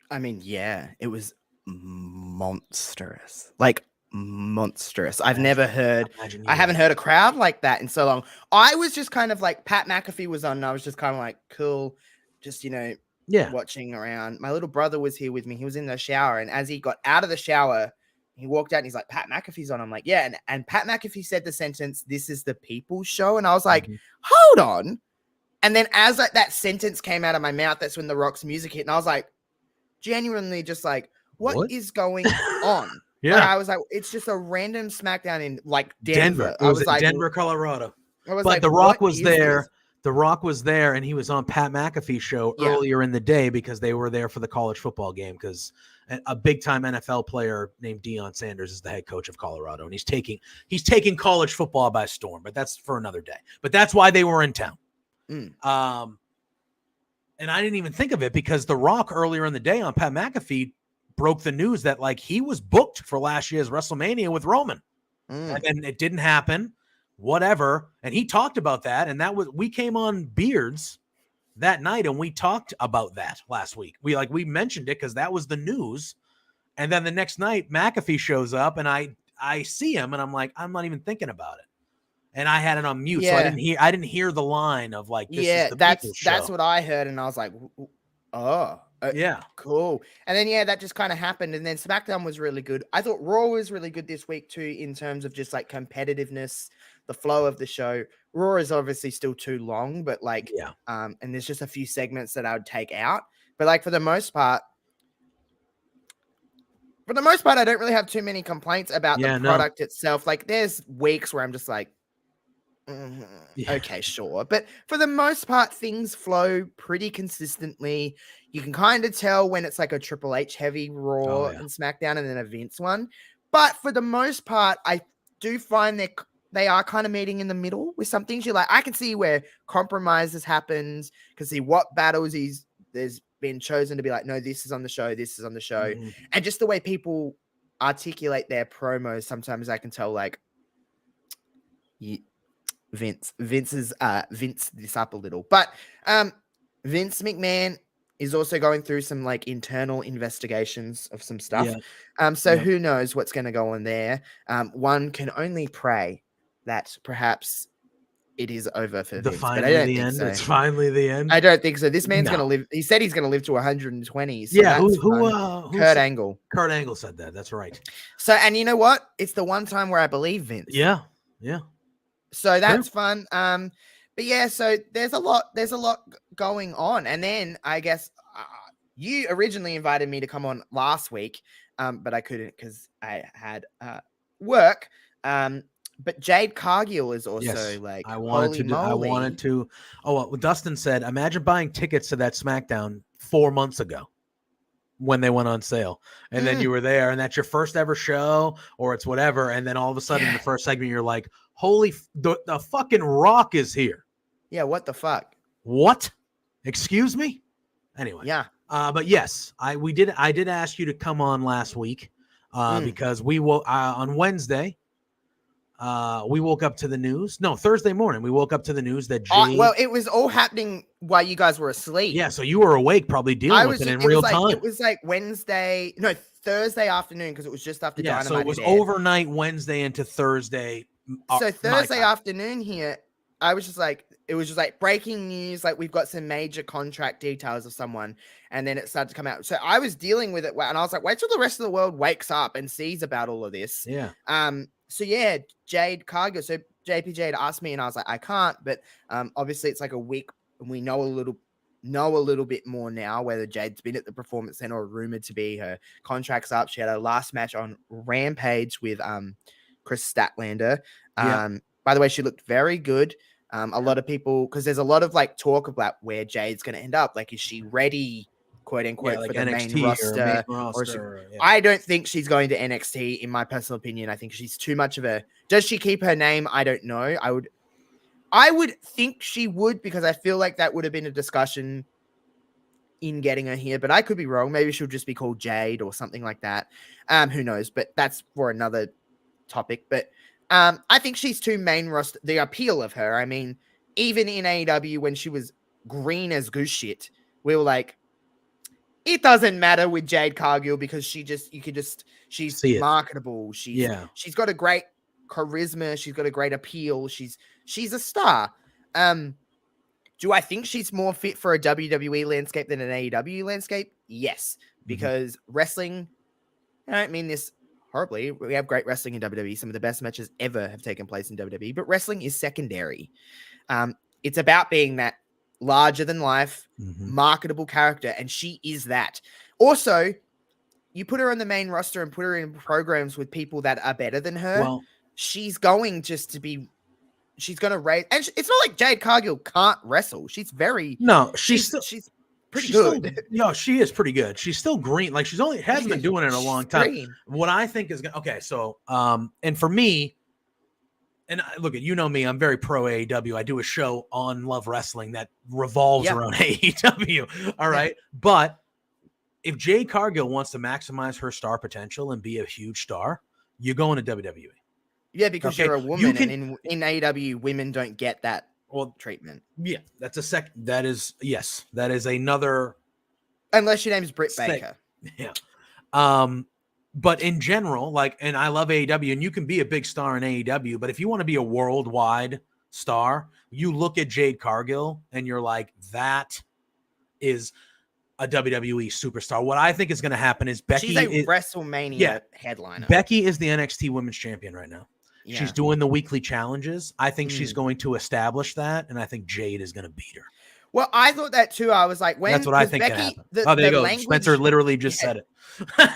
Speaker 8: I mean, yeah, it was monstrous. Like monstrous. I haven't heard a crowd like that in so long. I was just kind of like, Pat McAfee was on, and I was just kind of like, cool. Just, watching around. My little brother was here with me. He was in the shower, and as he got out of the shower, he walked out and he's like, Pat McAfee's on. I'm like, yeah. And Pat McAfee said the sentence, "This is the people's show." And I was like, hold on. And then as that sentence came out of my mouth, that's when The Rock's music hit. And I was like, genuinely just like, what is going on?
Speaker 1: Yeah.
Speaker 8: Like, I was like, it's just a random SmackDown in like Denver.
Speaker 1: It was like, Denver, Colorado. But
Speaker 8: like,
Speaker 1: The Rock was there. This? The Rock was there, and he was on Pat McAfee's show earlier in the day because they were there for the college football game, because a big-time NFL player named Deion Sanders is the head coach of Colorado, and he's taking college football by storm, but that's for another day. But that's why they were in town. And I didn't even think of it because The Rock earlier in the day on Pat McAfee broke the news that like he was booked for last year's WrestleMania with Roman, and then it didn't happen. Whatever. And he talked about that. And we came on Beards that night and we talked about that last week. We mentioned it because that was the news. And then the next night McAfee shows up and I see him and I'm like, I'm not even thinking about it. and I had it on mute, so I didn't hear the line of like, this is the People's Show.
Speaker 8: That's what I heard, and I was like, oh,
Speaker 1: yeah,
Speaker 8: cool. And then that just kind of happened, and then SmackDown was really good. I thought Raw was really good this week too, in terms of just like competitiveness, the flow of the show. Raw is obviously still too long, but like, and there's just a few segments that I would take out. But like for the most part, I don't really have too many complaints about the product itself. Like there's weeks where I'm just like, okay, sure. But for the most part, things flow pretty consistently. You can kind of tell when it's like a Triple H heavy Raw and SmackDown and then a Vince one. But for the most part, I do find they are kind of meeting in the middle with some things. You're like, I can see where compromises happens, can see what battles there's been chosen to be like, no, this is on the show, this is on the show. And just the way people articulate their promos, sometimes I can tell like, Vince this up a little. But Vince McMahon is also going through some like internal investigations of some stuff. So who knows what's going to go on there. One can only pray that perhaps it is over for Vince. But I don't think so.
Speaker 1: It's finally the end.
Speaker 8: I don't think so. This man's going to live. He said he's going to live to 120. So
Speaker 1: who
Speaker 8: Kurt Angle.
Speaker 1: Kurt Angle said that. That's right.
Speaker 8: So, and you know what? It's the one time where I believe Vince.
Speaker 1: Yeah.
Speaker 8: So that's fun. But yeah, so there's a lot going on. And then I guess you originally invited me to come on last week, but I couldn't because I had work. But Jade Cargill is also like,
Speaker 1: I wanted to. Oh, well, Dustin said, imagine buying tickets to that SmackDown 4 months ago when they went on sale, and then you were there, and that's your first ever show, or it's whatever, and then all of a sudden the first segment you're like, holy, the fucking Rock is here.
Speaker 8: Yeah, what the fuck?
Speaker 1: What? Excuse me? Anyway.
Speaker 8: Yeah.
Speaker 1: But yes, I did ask you to come on last week because we will on Wednesday. We woke up to the news. No, Thursday morning we woke up to the news that Jade.
Speaker 8: Well, it was all happening while you guys were asleep.
Speaker 1: Yeah, so you were awake, probably dealing with it in real time.
Speaker 8: It was like Thursday afternoon, because it was just after Dynamite.
Speaker 1: So it was overnight Wednesday into Thursday.
Speaker 8: So Thursday afternoon here, I was just like, it was just like breaking news. Like, we've got some major contract details of someone, and then it started to come out. So I was dealing with it, and I was like, wait till the rest of the world wakes up and sees about all of this.
Speaker 1: Yeah.
Speaker 8: So yeah, Jade Cargill. So JPJ had asked me, and I was like, I can't. But obviously, it's like a week, and we know a little bit more now. Whether Jade's been at the Performance Center or rumored to be, her contract's up. She had her last match on Rampage with Chris Statlander. By the way, she looked very good. A lot of people, because there's a lot of like talk about where Jade's going to end up. Like, is she ready, quote unquote,
Speaker 1: like
Speaker 8: for the
Speaker 1: NXT
Speaker 8: main roster? I don't think she's going to NXT, in my personal opinion. I think she's too much of a. Does she keep her name? I don't know. I would think she would, because I feel like that would have been a discussion in getting her here, but I could be wrong. Maybe she'll just be called Jade or something like that. Who knows? But that's for another topic. But I think she's too main roster. The appeal of her, I mean, even in AEW when she was green as goose shit, we were like, it doesn't matter with Jade Cargill, because she's marketable. She's got a great charisma. She's got a great appeal. She's a star. Do I think she's more fit for a WWE landscape than an AEW landscape? Yes, because wrestling, I don't mean this horribly. We have great wrestling in WWE. Some of the best matches ever have taken place in WWE, but wrestling is secondary. It's about being that larger than life, marketable character, and she is that. Also, you put her on the main roster and put her in programs with people that are better than her. She's going to raise, and it's not like Jade Cargill can't wrestle. She's pretty good.
Speaker 1: She is pretty good. She's still green. Like, hasn't been doing it in a long time. Green. What I think is okay. So, and for me, and look, you know me, I'm very pro AEW. I do a show on Love Wrestling that revolves around AEW. All right. But if Jade Cargill wants to maximize her star potential and be a huge star, you're going to WWE.
Speaker 8: Yeah, because you're a woman, and in AEW, women don't get that treatment.
Speaker 1: Yeah, that's a second. That is another.
Speaker 8: Unless your name is Britt Baker.
Speaker 1: Yeah. But in general, like, and I love AEW, and you can be a big star in AEW, but if you want to be a worldwide star, you look at Jade Cargill and you're like, that is a WWE superstar. What I think is going to happen is
Speaker 8: She's a WrestleMania headliner.
Speaker 1: Becky is the NXT Women's Champion right now.
Speaker 8: Yeah.
Speaker 1: She's doing the weekly challenges. I think she's going to establish that, and I think Jade is going to beat her.
Speaker 8: Well, I thought that too. I was like,
Speaker 1: that's what I think
Speaker 8: Becky,
Speaker 1: can happen. There you go. Spencer literally just said it.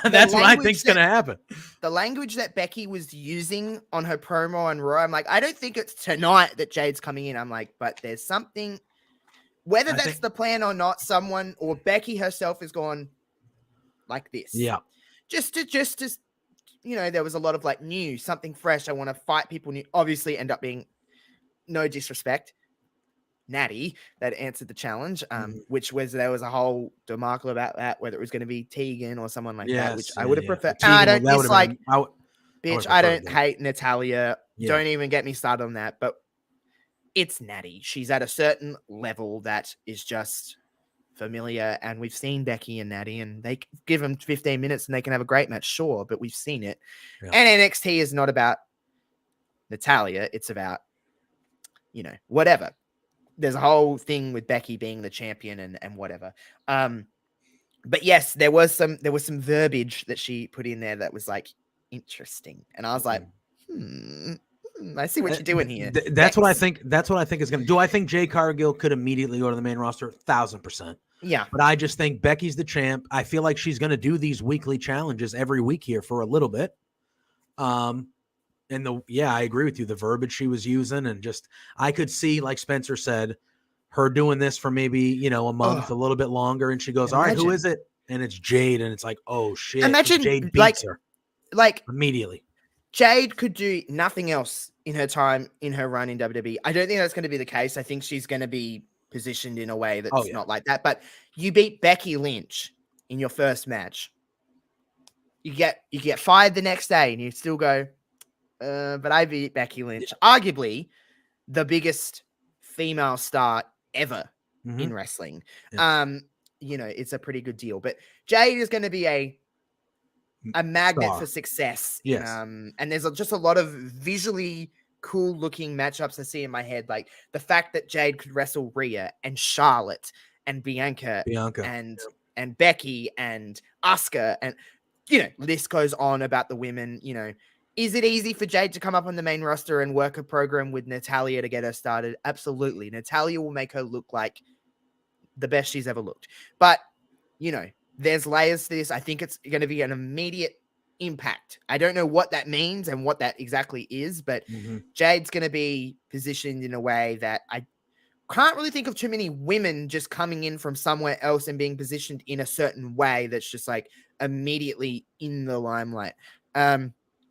Speaker 1: That's what I think's going to happen.
Speaker 8: The language that Becky was using on her promo on Raw, I'm like, I don't think it's tonight that Jade's coming in. I'm like, but there's something, whether that's the plan or not, someone or Becky herself is gone like this.
Speaker 1: Yeah.
Speaker 8: Just to, there was a lot of like new, something fresh. I want to fight people new. Obviously end up being, no disrespect, Natty that answered the challenge, which was, there was a whole debacle about that, whether it was going to be Tegan or someone like that, which I would have preferred. I don't dislike, bitch, I don't hate Natalia. Yeah. Don't even get me started on that, but it's Natty. She's at a certain level that is just familiar, and we've seen Becky and Natty, and they give them 15 minutes and they can have a great match, sure, but we've seen it. Yeah. And NXT is not about Natalia, it's about, whatever. There's a whole thing with Becky being the champion and whatever. But yes, there was some verbiage that she put in there that was like interesting. And I was like, I see what you're doing here.
Speaker 1: That's what I think. That's what I think is going to do. I think Jade Cargill could immediately go to the main roster 1,000%.
Speaker 8: Yeah.
Speaker 1: But I just think Becky's the champ. I feel like she's going to do these weekly challenges every week here for a little bit. And I agree with you. The verbiage she was using, and just, I could see, like Spencer said, her doing this for maybe, a month, a little bit longer. And she goes, all right, who is it? And it's Jade. And it's like, oh shit.
Speaker 8: Imagine
Speaker 1: Jade beats her.
Speaker 8: Like
Speaker 1: immediately.
Speaker 8: Jade could do nothing else in her time, in her run in WWE. I don't think that's going to be the case. I think she's going to be positioned in a way that's not like that. But you beat Becky Lynch in your first match. You get fired the next day and you still go, but I beat Becky Lynch, arguably the biggest female star ever in wrestling. Yeah. It's a pretty good deal. But Jade is going to be a magnet for success.
Speaker 1: Yes.
Speaker 8: And there's just a lot of visually cool looking matchups I see in my head. Like the fact that Jade could wrestle Rhea and Charlotte and Bianca. and Becky and Asuka, and list goes on about the women. Is it easy for Jade to come up on the main roster and work a program with Natalia to get her started? Absolutely. Natalia will make her look like the best she's ever looked. But, there's layers to this. I think it's going to be an immediate impact. I don't know what that means and what that exactly is, but Jade's going to be positioned in a way that I can't really think of too many women just coming in from somewhere else and being positioned in a certain way that's just like immediately in the limelight.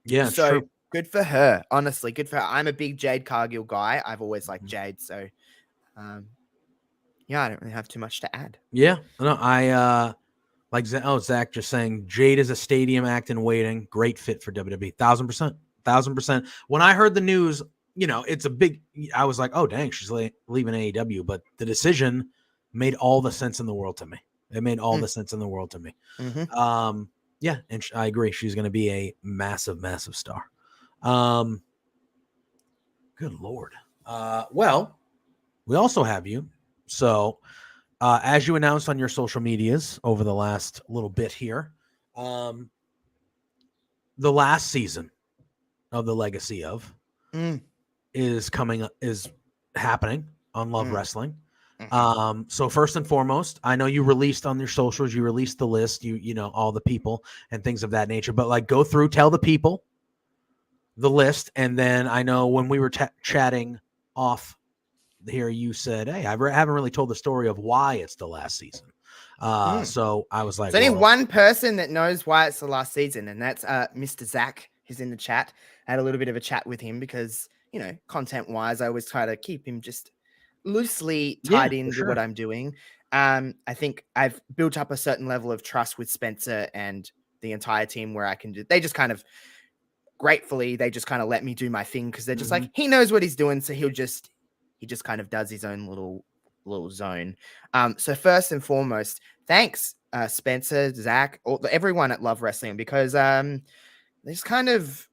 Speaker 1: Yeah,
Speaker 8: so
Speaker 1: true.
Speaker 8: Good for her. Honestly, good for her. I'm a big Jade Cargill guy. I've always liked Jade. So, I don't really have too much to add.
Speaker 1: Yeah, no, I like Zach just saying Jade is a stadium act in waiting. Great fit for WWE. 1,000%. When I heard the news, it's a big. I was like, oh dang, she's leaving AEW. But the decision made all the sense in the world to me. It made all the sense in the world to me. Yeah, and I agree. She's going to be a massive, massive star. Good Lord. Well, we also have you. So, as you announced on your social medias over the last little bit here, the last season of the Legacy of is happening on Love Wrestling. So first and foremost, I know you released on your socials, you released the list, all the people and things of that nature, but like go through, tell the people the list. And then I know when we were chatting off here, you said, hey, I haven't really told the story of why it's the last season. So I was like,
Speaker 8: there's only one person that knows why it's the last season. And that's Mr. Zach, who's in the chat. I had a little bit of a chat with him because, content wise, I always try to keep him just loosely tied into what I'm doing. I think I've built up a certain level of trust with Spencer and the entire team where I can do, they just kind of gratefully, they just kind of let me do my thing. Cause they're just like, he knows what he's doing. So he just kind of does his own little little zone. So first and foremost, thanks, Spencer, Zach, everyone at Love Wrestling, because they just kind of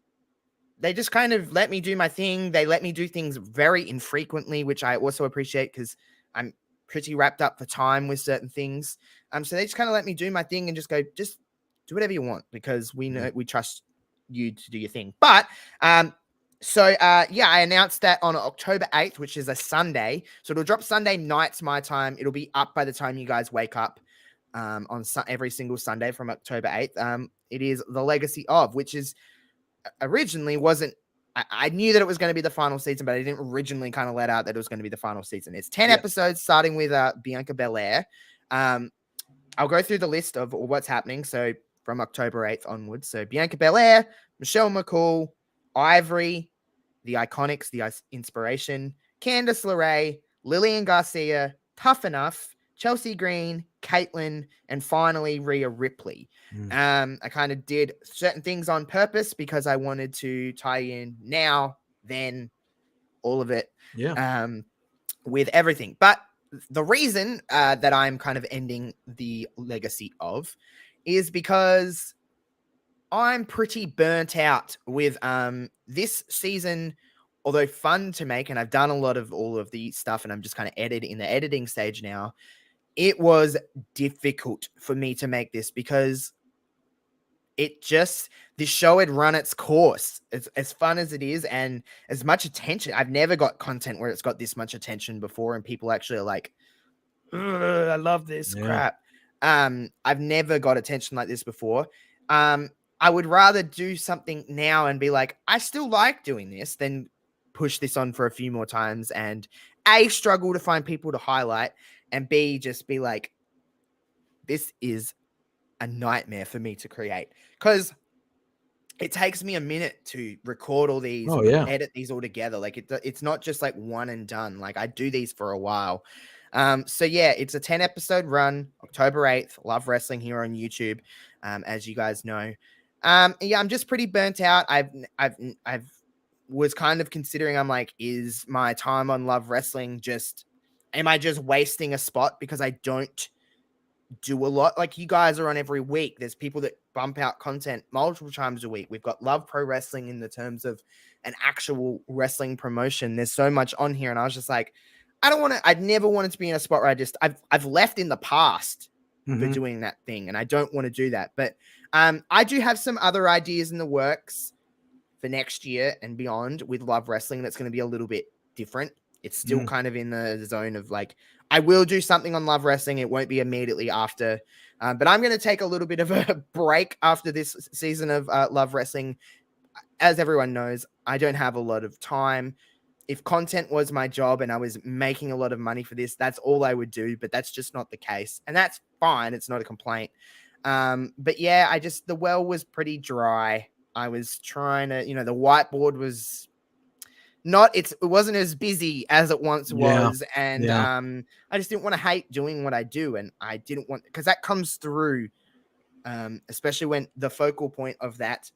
Speaker 8: let me do my thing. They let me do things very infrequently, which I also appreciate because I'm pretty wrapped up for time with certain things. So they just kind of let me do my thing and just go, just do whatever you want, because we know we trust you to do your thing. But I announced that on October 8th, which is a Sunday. So it'll drop Sunday nights my time. It'll be up by the time you guys wake up on every single Sunday from October 8th. It is The Legacy of, which is originally wasn't. I knew that it was going to be the final season, but I didn't originally kind of let out that it was going to be the final season. It's 10 episodes, starting with Bianca Belair. I'll go through the list of what's happening. So from October 8th onwards. So Bianca Belair, Michelle McCool, Ivory, the Iconics, the Inspiration, Candice LeRae, Lillian Garcia, Tough Enough, Chelsea Green, Caitlin, and finally Rhea Ripley. I kind of did certain things on purpose because I wanted to tie in now, then, all of it, with everything. But the reason that I'm kind of ending the Legacy of is because I'm pretty burnt out with this season. Although fun to make, and I've done a lot of all of the stuff, and I'm just kind of in the editing stage now. It was difficult for me to make this because this show had run its course. It's as fun as it is, and as much attention. I've never got content where it's got this much attention before, and people actually are like, I love this crap. I've never got attention like this before. I would rather do something now and be like, I still like doing this, than push this on for a few more times and A, struggle to find people to highlight, and B, just be like, this is a nightmare for me to create, because it takes me a minute to record all these, edit these all together. Like it's not just like one and done. Like I do these for a while. So yeah, it's a 10 episode run, October 8th, Love Wrestling here on YouTube. As you guys know. I'm just pretty burnt out. I've was kind of considering, I'm like, is my time on Love Wrestling am I just wasting a spot because I don't do a lot? Like, you guys are on every week. There's people that bump out content multiple times a week. We've got Love Pro Wrestling in the terms of an actual wrestling promotion. There's so much on here. And I was just like, I'd never wanted to be in a spot where I've left in the past for doing that thing. And I don't want to do that. But I do have some other ideas in the works for next year and beyond with Love Wrestling. That's going to be a little bit different. It's still kind of in the zone of like, I will do something on Love Wrestling. It won't be immediately after, but I'm going to take a little bit of a break after this season of Love Wrestling. As everyone knows, I don't have a lot of time. If content was my job and I was making a lot of money for this, that's all I would do, but that's just not the case. And that's fine. It's not a complaint. But yeah, the well was pretty dry. I was trying to, the whiteboard was it wasn't as busy as it once was. And I just didn't want to hate doing what I do. And I didn't want, because that comes through, especially when the focal point of that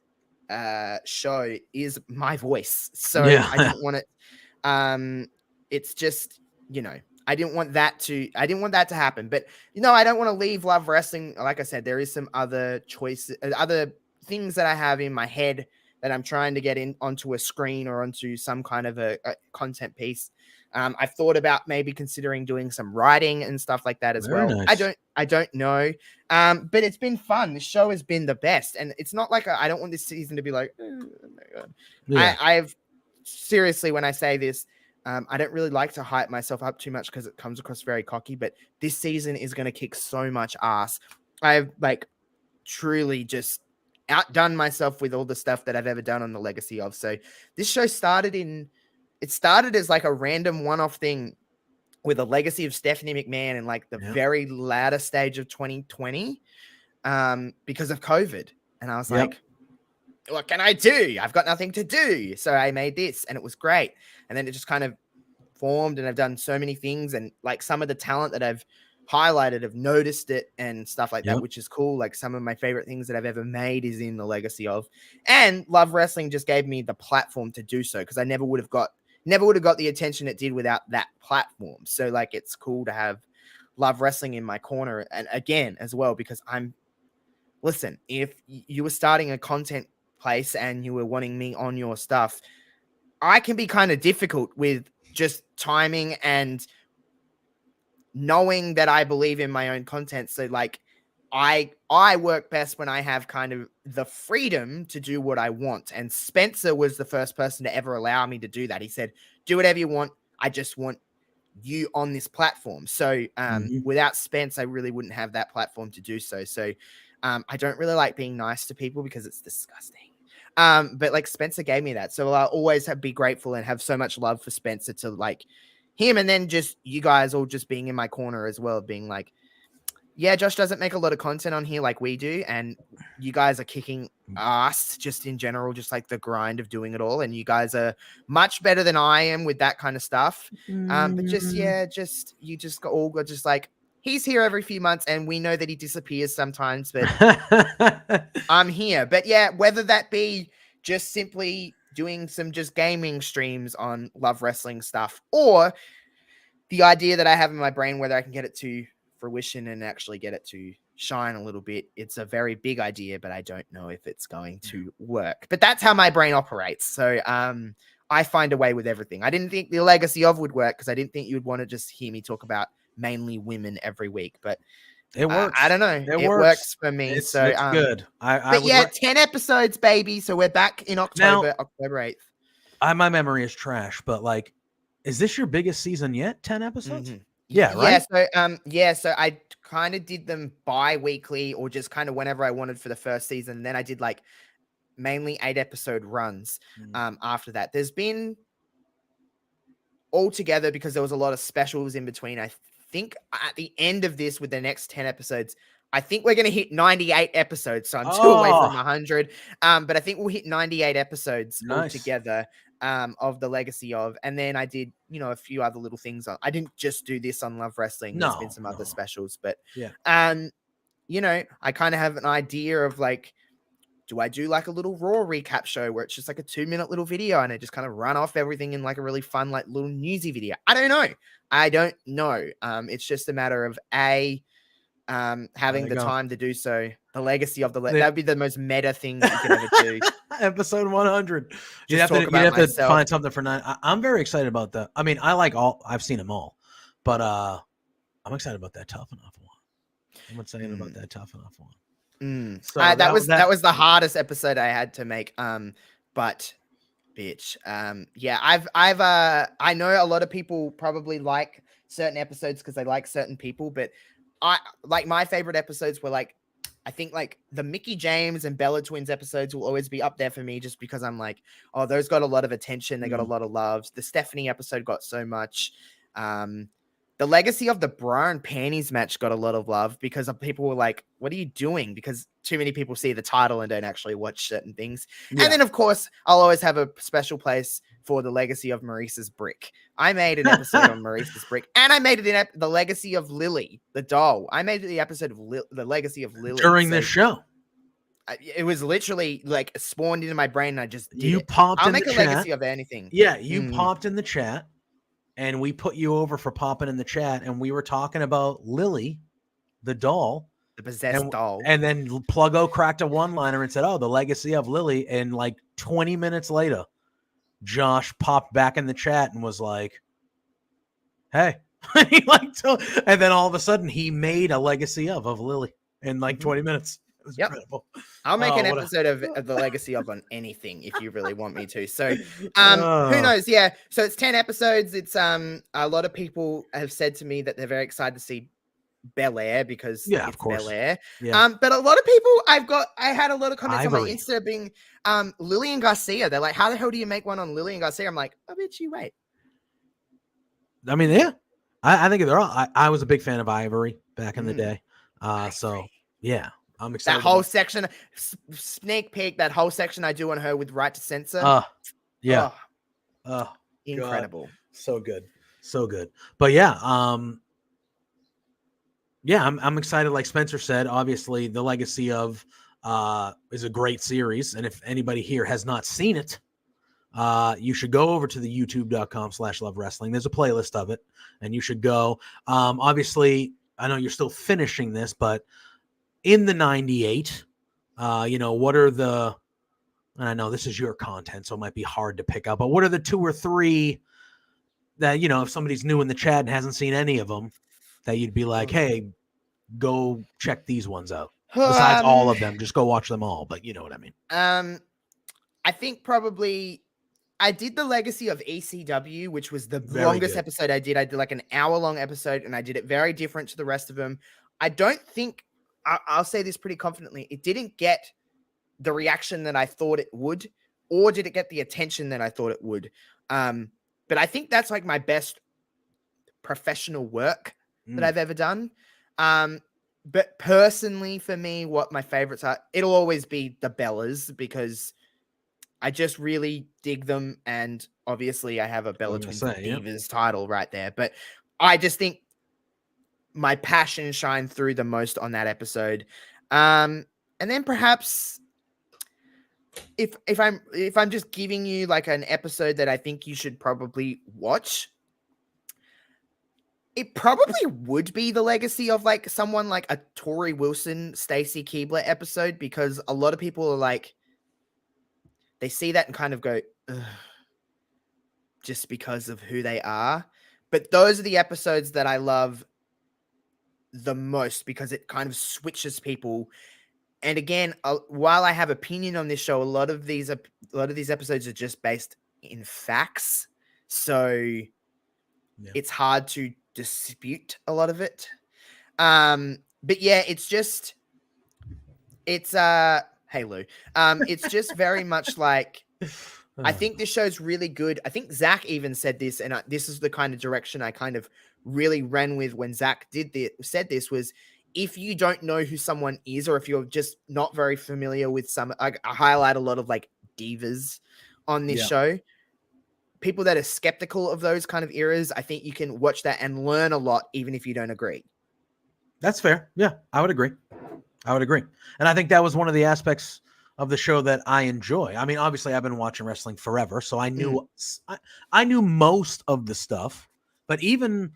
Speaker 8: show is my voice. So I didn't want it. It's just, I didn't want that to happen. But, I don't want to leave Love Wrestling. Like I said, there is some other choices, other things that I have in my head that I'm trying to get onto a screen or onto some kind of a content piece. I've thought about maybe considering doing some writing and stuff like that as well. Nice. I don't know. But it's been fun. The show has been the best. And it's not like I don't want this season to be like, oh my God. Yeah. I've seriously, when I say this, I don't really like to hype myself up too much because it comes across very cocky, but this season is going to kick so much ass. I've truly just outdone myself with all the stuff that I've ever done on the Legacy of. So this show started as like a random one-off thing with a Legacy of Stephanie McMahon in like the very latter stage of 2020 because of COVID. And I was like, what can I do? I've got nothing to do. So I made this and it was great. And then it just kind of formed, and I've done so many things, and like some of the talent that I've highlighted have noticed it and stuff like that, which is cool. Like some of my favorite things that I've ever made is in the Legacy of, and Love Wrestling just gave me the platform to do so, because I never would have never would have got the attention it did without that platform. So like, it's cool to have Love Wrestling in my corner. And again, as well, because listen, if you were starting a content place and you were wanting me on your stuff, I can be kind of difficult with just timing and knowing that I believe in my own content. So like, I work best when I have kind of the freedom to do what I want. And Spencer was the first person to ever allow me to do that. He said, do whatever you want. I just want you on this platform. So without Spence, I really wouldn't have that platform to do so. So I don't really like being nice to people because it's disgusting. But like Spencer gave me that. So I'll always be grateful and have so much love for Spencer to like him. And then just you guys all just being in my corner as well, being like, yeah, Josh doesn't make a lot of content on here like we do. And you guys are kicking ass just in general, just like the grind of doing it all. And you guys are much better than I am with that kind of stuff. But just, you just all got just like, he's here every few months and we know that he disappears sometimes, but I'm here. But yeah, whether that be just simply doing some just gaming streams on Love Wrestling stuff, or the idea that I have in my brain, whether I can get it to fruition and actually get it to shine a little bit. It's a very big idea, but I don't know if it's going to work. But that's how my brain operates. So I find a way with everything. I didn't think the Legacy of would work because I didn't think you'd want to just hear me talk about mainly women every week, but
Speaker 1: it works.
Speaker 8: I don't know. It works for me.
Speaker 1: It's
Speaker 8: good.
Speaker 1: I
Speaker 8: but 10 episodes, baby. So we're back in October, October 8th.
Speaker 1: My memory is trash, but like, is this your biggest season yet? 10 episodes?
Speaker 8: Mm-hmm.
Speaker 1: Yeah, right.
Speaker 8: So I kind of did them bi-weekly or just kind of whenever I wanted for the first season. And then I did like mainly 8-episode runs. After that, there's been altogether, because there was a lot of specials in between. I think at the end of this, with the next 10 episodes, I think we're going to hit 98 episodes. So I'm 2 away from 100. But I think we'll hit 98 episodes altogether. Of the Legacy of, and then I did, a few other little things. I didn't just do this on Love Wrestling. There's been some other specials, but
Speaker 1: yeah.
Speaker 8: I kind of have an idea of like, do I do like a little Raw recap show where it's just like a 2-minute little video and I just kind of run off everything in like a really fun, like little newsy video? I don't know. It's just a matter of having the time to do so. The Legacy of that'd be the most meta thing that you could ever do.
Speaker 1: Episode 100. You have to find something for 9. I'm very excited about that. I mean, I've seen them all, but I'm excited about that Tough Enough one. I'm excited about that Tough Enough one.
Speaker 8: So that was the hardest episode I had to make. But bitch, I know a lot of people probably like certain episodes because they like certain people, but I like my favorite episodes were like, I think like the Mickey James and Bella Twins episodes will always be up there for me, just because I'm like, oh, those got a lot of attention. They got a lot of love. The Stephanie episode got so much. The Legacy of the bra and panties match got a lot of love because people were like, what are you doing? Because too many people see the title and don't actually watch certain things. Yeah. And then, of course, I'll always have a special place for the Legacy of Maurice's Brick. I made an episode on Maurice's Brick, and I made it in the Legacy of Lily, the doll. I made the episode of the Legacy of Lily.
Speaker 1: During this show.
Speaker 8: It was literally like spawned into my brain, and I just did
Speaker 1: you popped
Speaker 8: I'll
Speaker 1: in
Speaker 8: make
Speaker 1: the
Speaker 8: a
Speaker 1: chat.
Speaker 8: Legacy of anything.
Speaker 1: Yeah, you popped in the chat. And we put you over for popping in the chat, and we were talking about Lily, the doll,
Speaker 8: the possessed doll.
Speaker 1: And then Pluggo cracked a one-liner and said, "Oh, the Legacy of Lily." And like 20 minutes later, Josh popped back in the chat and was like, "Hey," and then all of a sudden he made a Legacy of Lily in like 20 minutes. It was incredible.
Speaker 8: I'll make an episode of the Legacy of on anything if you really want me to. So who knows? Yeah. So it's 10 episodes. It's a lot of people have said to me that they're very excited to see Bel Air because it's
Speaker 1: of course.
Speaker 8: Bel Air.
Speaker 1: Yeah.
Speaker 8: But a lot of people I had a lot of comments on my Insta being Lillian Garcia. They're like, how the hell do you make one on Lillian Garcia? I'm like, I bet you wait.
Speaker 1: I mean, yeah. I think they're all I was a big fan of Ivory back in the day. So yeah. I'm excited.
Speaker 8: That whole section, sneak peek, that whole section I do on her with Right to Censor.
Speaker 1: Yeah.
Speaker 8: Incredible.
Speaker 1: God. So good. So good. But yeah, I'm excited. Like Spencer said, obviously the Legacy of is a great series. And if anybody here has not seen it, you should go over to the youtube.com/love wrestling. There's a playlist of it, and you should go. Obviously, I know you're still finishing this, but in the 98, what are the, and I know this is your content, so it might be hard to pick up, but what are the 2 or 3 that, if somebody's new in the chat and hasn't seen any of them, that you'd be like, hey, go check these ones out. Besides all of them, just go watch them all, but you know what I mean.
Speaker 8: I think probably I did the Legacy of ECW, which was the
Speaker 1: Very
Speaker 8: longest
Speaker 1: good.
Speaker 8: episode I did. I did like an hour-long episode, and I did it very different to the rest of them. I don't think, I'll say this pretty confidently, it didn't get the reaction that I thought it would, or did it get the attention that I thought it would? But I think that's like my best professional work that I've ever done. But personally, for me, what my favorites are, it'll always be the Bellas, because I just really dig them. And obviously I have a Bella Twins Divas title right there, but I just think my passion shined through the most on that episode. And then perhaps if I'm just giving you like an episode that I think you should probably watch, it probably would be the legacy of like someone like a Tori Wilson, Stacy Keibler episode, because a lot of people are like, they see that and kind of go, ugh, just because of who they are. But those are the episodes that I love the most, because it kind of switches people. And again, while I have opinion on this show, a lot of these episodes are just based in facts, so it's hard to dispute a lot of it. But yeah, hey Lou, it's just very much like, I think this show's really good. I think Zach even said this, and this is the kind of direction I kind of really ran with when Zach said this, was if you don't know who someone is, or if you're just not very familiar with I highlight a lot of like divas on this show. People that are skeptical of those kind of eras, I think you can watch that and learn a lot, even if you don't agree.
Speaker 1: That's fair. Yeah, I would agree. And I think that was one of the aspects of the show that I enjoy. I mean, obviously I've been watching wrestling forever, so I knew I knew most of the stuff, but even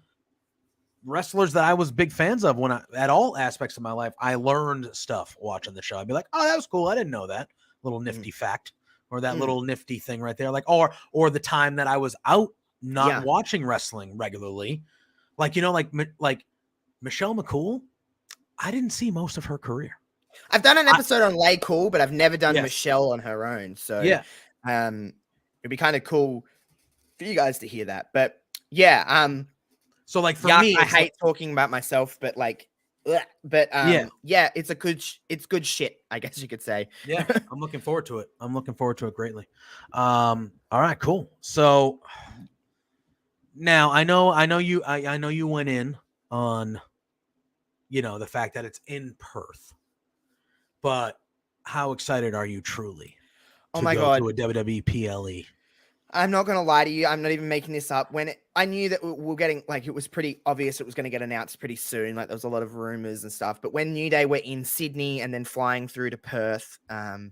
Speaker 1: wrestlers that I was big fans of at all aspects of my life, I learned stuff watching the show. I'd be like, oh, that was cool. I didn't know that little nifty fact, or that little nifty thing right there. Like, or the time that I was out not watching wrestling regularly, like, like Michelle McCool, I didn't see most of her career.
Speaker 8: I've done an episode on Lay Cool, but I've never done Michelle on her own. So it'd be kind of cool for you guys to hear that. But
Speaker 1: so like for me,
Speaker 8: I hate talking about myself, but like, it's good shit, I guess you could say.
Speaker 1: Yeah, I'm looking forward to it. Greatly. All right, cool. So now I know you went in on, the fact that it's in Perth, but how excited are you truly to go to a WWE PLE?
Speaker 8: I'm not going to lie to you. I'm not even making this up. I knew that we were getting, like, it was pretty obvious it was going to get announced pretty soon. Like, there was a lot of rumors and stuff. But when New Day were in Sydney and then flying through to Perth, because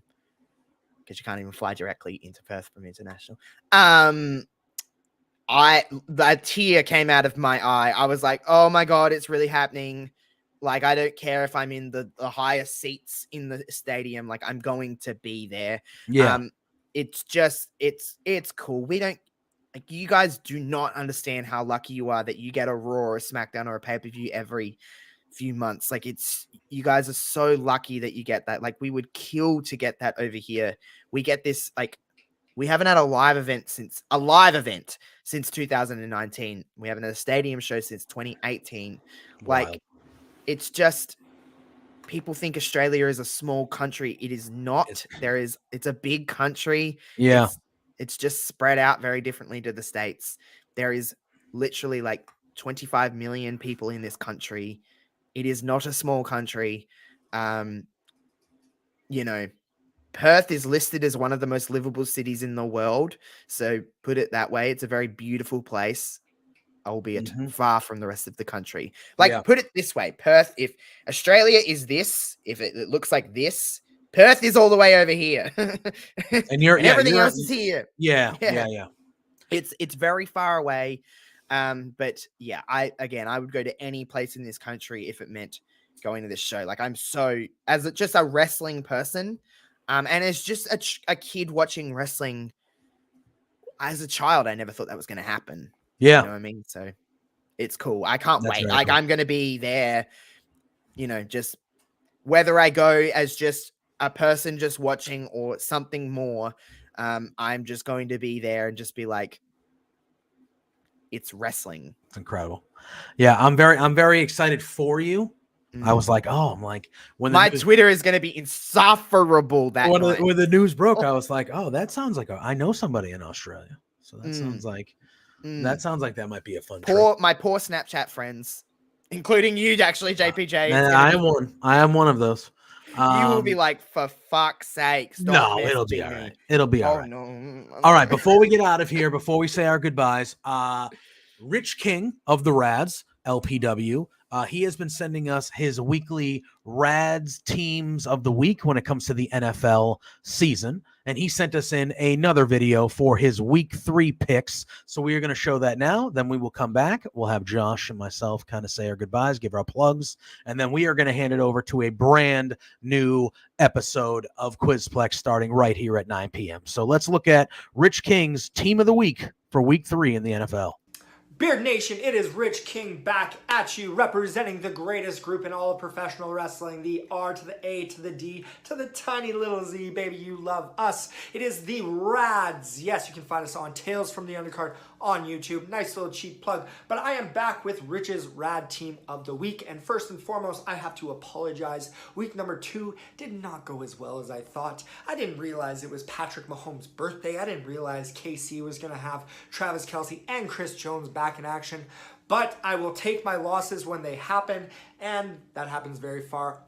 Speaker 8: you can't even fly directly into Perth from international, a tear came out of my eye. I was like, oh my God, it's really happening. Like, I don't care if I'm in the highest seats in the stadium. Like, I'm going to be there.
Speaker 1: Yeah.
Speaker 8: It's just, it's cool. You guys do not understand how lucky you are that you get a Raw or a SmackDown or a pay-per-view every few months. Like, you guys are so lucky that you get that. Like, we would kill to get that over here. We get this, like, we haven't had a live event since 2019. We haven't had a stadium show since 2018. Like, it's just, people think Australia is a small country. It is not. It's a big country.
Speaker 1: Yeah.
Speaker 8: It's just spread out very differently to the States. There is literally like 25 million people in this country. It is not a small country. Perth is listed as one of the most livable cities in the world. So put it that way. It's a very beautiful place, albeit far from the rest of the country. Like, put it this way, Perth, if Australia is this, if it looks like this, Perth is all the way over here.
Speaker 1: And you're
Speaker 8: everything else is here.
Speaker 1: Yeah.
Speaker 8: It's very far away. But yeah, I would go to any place in this country if it meant going to this show. Like, I'm so, just a wrestling person, and as just a kid watching wrestling as a child, I never thought that was going to happen.
Speaker 1: Yeah.
Speaker 8: You know what I mean? So it's cool. I can't
Speaker 1: That's
Speaker 8: wait.
Speaker 1: very
Speaker 8: Like,
Speaker 1: cool.
Speaker 8: I'm going to be there, just whether I go as just a person just watching or something more, I'm just going to be there and just be like, it's wrestling.
Speaker 1: It's incredible. Yeah, I'm very excited for you. I was like, when
Speaker 8: my Twitter is going to be insufferable that night.
Speaker 1: When the news broke, I was like, oh, that sounds like I know somebody in Australia. So that sounds like that might be a fun trip.
Speaker 8: My poor Snapchat friends, including you, actually, JPJ.
Speaker 1: I am one of those.
Speaker 8: You will be like, for fuck's sake, stop.
Speaker 1: No, it'll be all right. It'll be all right.
Speaker 8: No.
Speaker 1: All right, before we get out of here, before we say our goodbyes, Rich King of the Rads, LPW, he has been sending us his weekly Rads teams of the week when it comes to the NFL season. And he sent us in another video for his week 3 picks. So we are going to show that now. Then we will come back. We'll have Josh and myself kind of say our goodbyes, give our plugs. And then we are going to hand it over to a brand new episode of Quizplex starting right here at 9 p.m. So let's look at Rich King's team of the week for week 3 in the NFL.
Speaker 7: Beard Nation, it is Rich King back at you, representing the greatest group in all of professional wrestling, the R to the A to the D to the tiny little Z, baby, you love us. It is the Rads. Yes, you can find us on Tales from the Undercard on YouTube. Nice little cheap plug. But I am back with Rich's Rad Team of the Week. And first and foremost, I have to apologize. Week number 2 did not go as well as I thought. I didn't realize it was Patrick Mahomes' birthday. I didn't realize KC was going to have Travis Kelce and Chris Jones back in action. But I will take my losses when they happen, and that happens very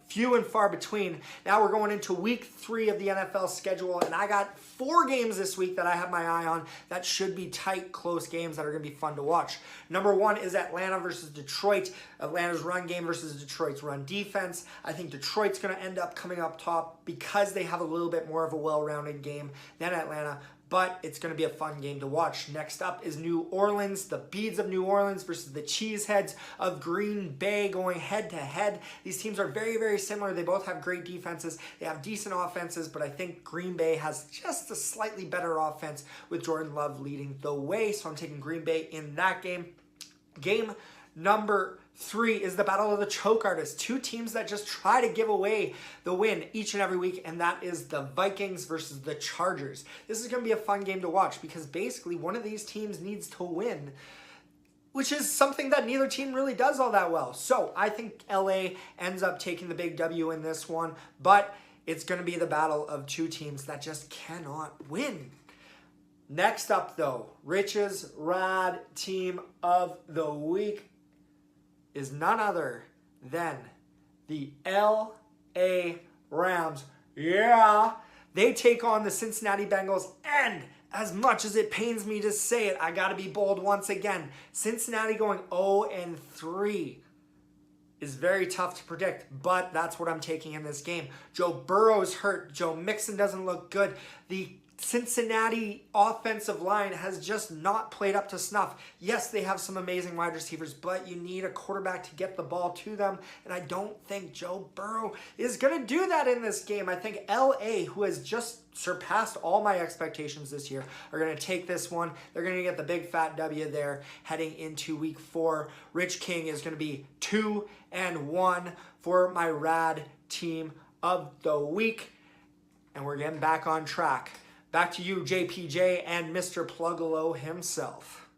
Speaker 7: few and far between. Now we're going into week 3 of the NFL schedule, and I got 4 games this week that I have my eye on that should be tight, close games that are going to be fun to watch. Number 1 is Atlanta versus Detroit. Atlanta's run game versus Detroit's run defense. I think Detroit's going to end up coming up top because they have a little bit more of a well-rounded game than Atlanta. But it's going to be a fun game to watch. Next up is New Orleans, the Bees of New Orleans versus the Cheeseheads of Green Bay going head-to-head. These teams are very, very similar. They both have great defenses. They have decent offenses, but I think Green Bay has just a slightly better offense with Jordan Love leading the way. So I'm taking Green Bay in that game. Game number 3 is the Battle of the Choke Artists. 2 teams that just try to give away the win each and every week, and that is the Vikings versus the Chargers. This is going to be a fun game to watch because basically one of these teams needs to win, which is something that neither team really does all that well. So I think LA ends up taking the big W in this one, but it's going to be the battle of 2 teams that just cannot win. Next up, though, Rich's Rad Team of the Week is none other than the LA Rams. Yeah, they take on the Cincinnati Bengals, and as much as it pains me to say it, I gotta be bold once again. Cincinnati going 0-3 is very tough to predict, but that's what I'm taking in this game. Joe Burrow's hurt. Joe Mixon doesn't look good. The Cincinnati offensive line has just not played up to snuff. Yes, they have some amazing wide receivers, but you need a quarterback to get the ball to them, and I don't think Joe Burrow is going to do that in this game. I think LA, who has just surpassed all my expectations this year, are going to take this one. They're going to get the big fat W there heading into week 4. Rich King is going to be 2-1 for my Rad Team of the Week, and we're getting back on track. Back to you, JPJ, and Mr. Plugalo himself.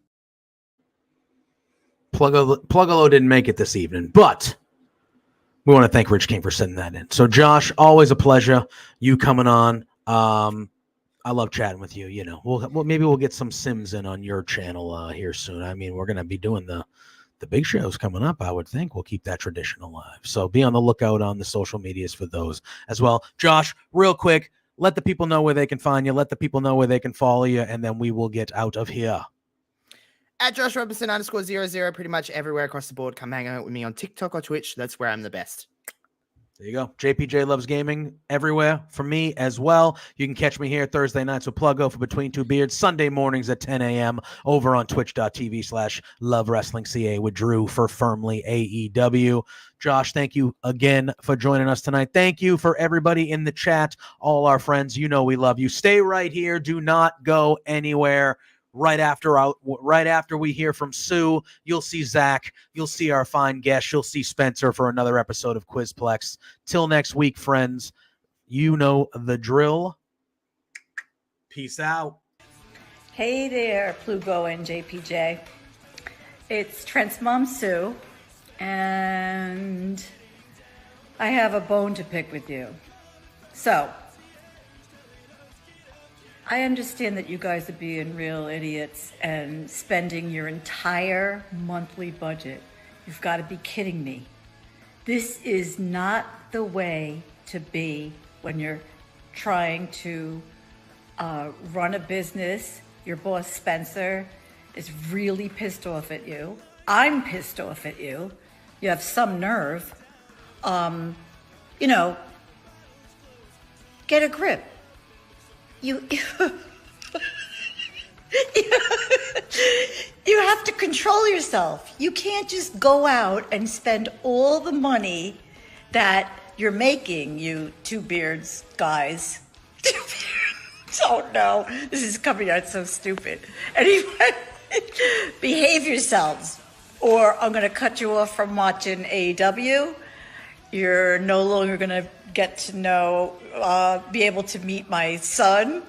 Speaker 1: Plugalo didn't make it this evening, but we want to thank Rich King for sending that in. So, Josh, always a pleasure. You coming on. I love chatting with you. You know, maybe we'll get some Sims in on your channel here soon. I mean, we're going to be doing the big shows coming up. I would think we'll keep that tradition alive. So be on the lookout on the social medias for those as well. Josh, real quick. Let the people know where they can find you. Let the people know where they can follow you, and then we will get out of here.
Speaker 8: At Josh Robinson _00, pretty much everywhere across the board. Come hang out with me on TikTok or Twitch. That's where I'm the best.
Speaker 1: There you go. JPJ Loves Gaming everywhere for me as well. You can catch me here Thursday nights with Pluggo for Between Two Beards, Sunday mornings at 10 a.m. over on twitch.tv/Love Wrestling CA with Drew for Firmly AEW. Josh, thank you again for joining us tonight. Thank you for everybody in the chat, all our friends. You know we love you. Stay right here. Do not go anywhere. Right after we hear from Sue, you'll see Zach, you'll see our fine guest, you'll see Spencer for another episode of Quizplex. Till next week, friends, you know the drill. Peace out.
Speaker 9: Hey there, Plugo and JPJ. It's Trent's mom, Sue, and I have a bone to pick with you. So, I understand that you guys are being real idiots and spending your entire monthly budget. You've got to be kidding me. This is not the way to be when you're trying to run a business. Your boss, Spencer, is really pissed off at you. I'm pissed off at you. You have some nerve. Get a grip. You have to control yourself. You can't just go out and spend all the money that you're making, you Two Beards guys. Oh no, this is coming out so stupid. Anyway, behave yourselves, or I'm going to cut you off from watching AEW. You're no longer going to get to know, be able to meet my son.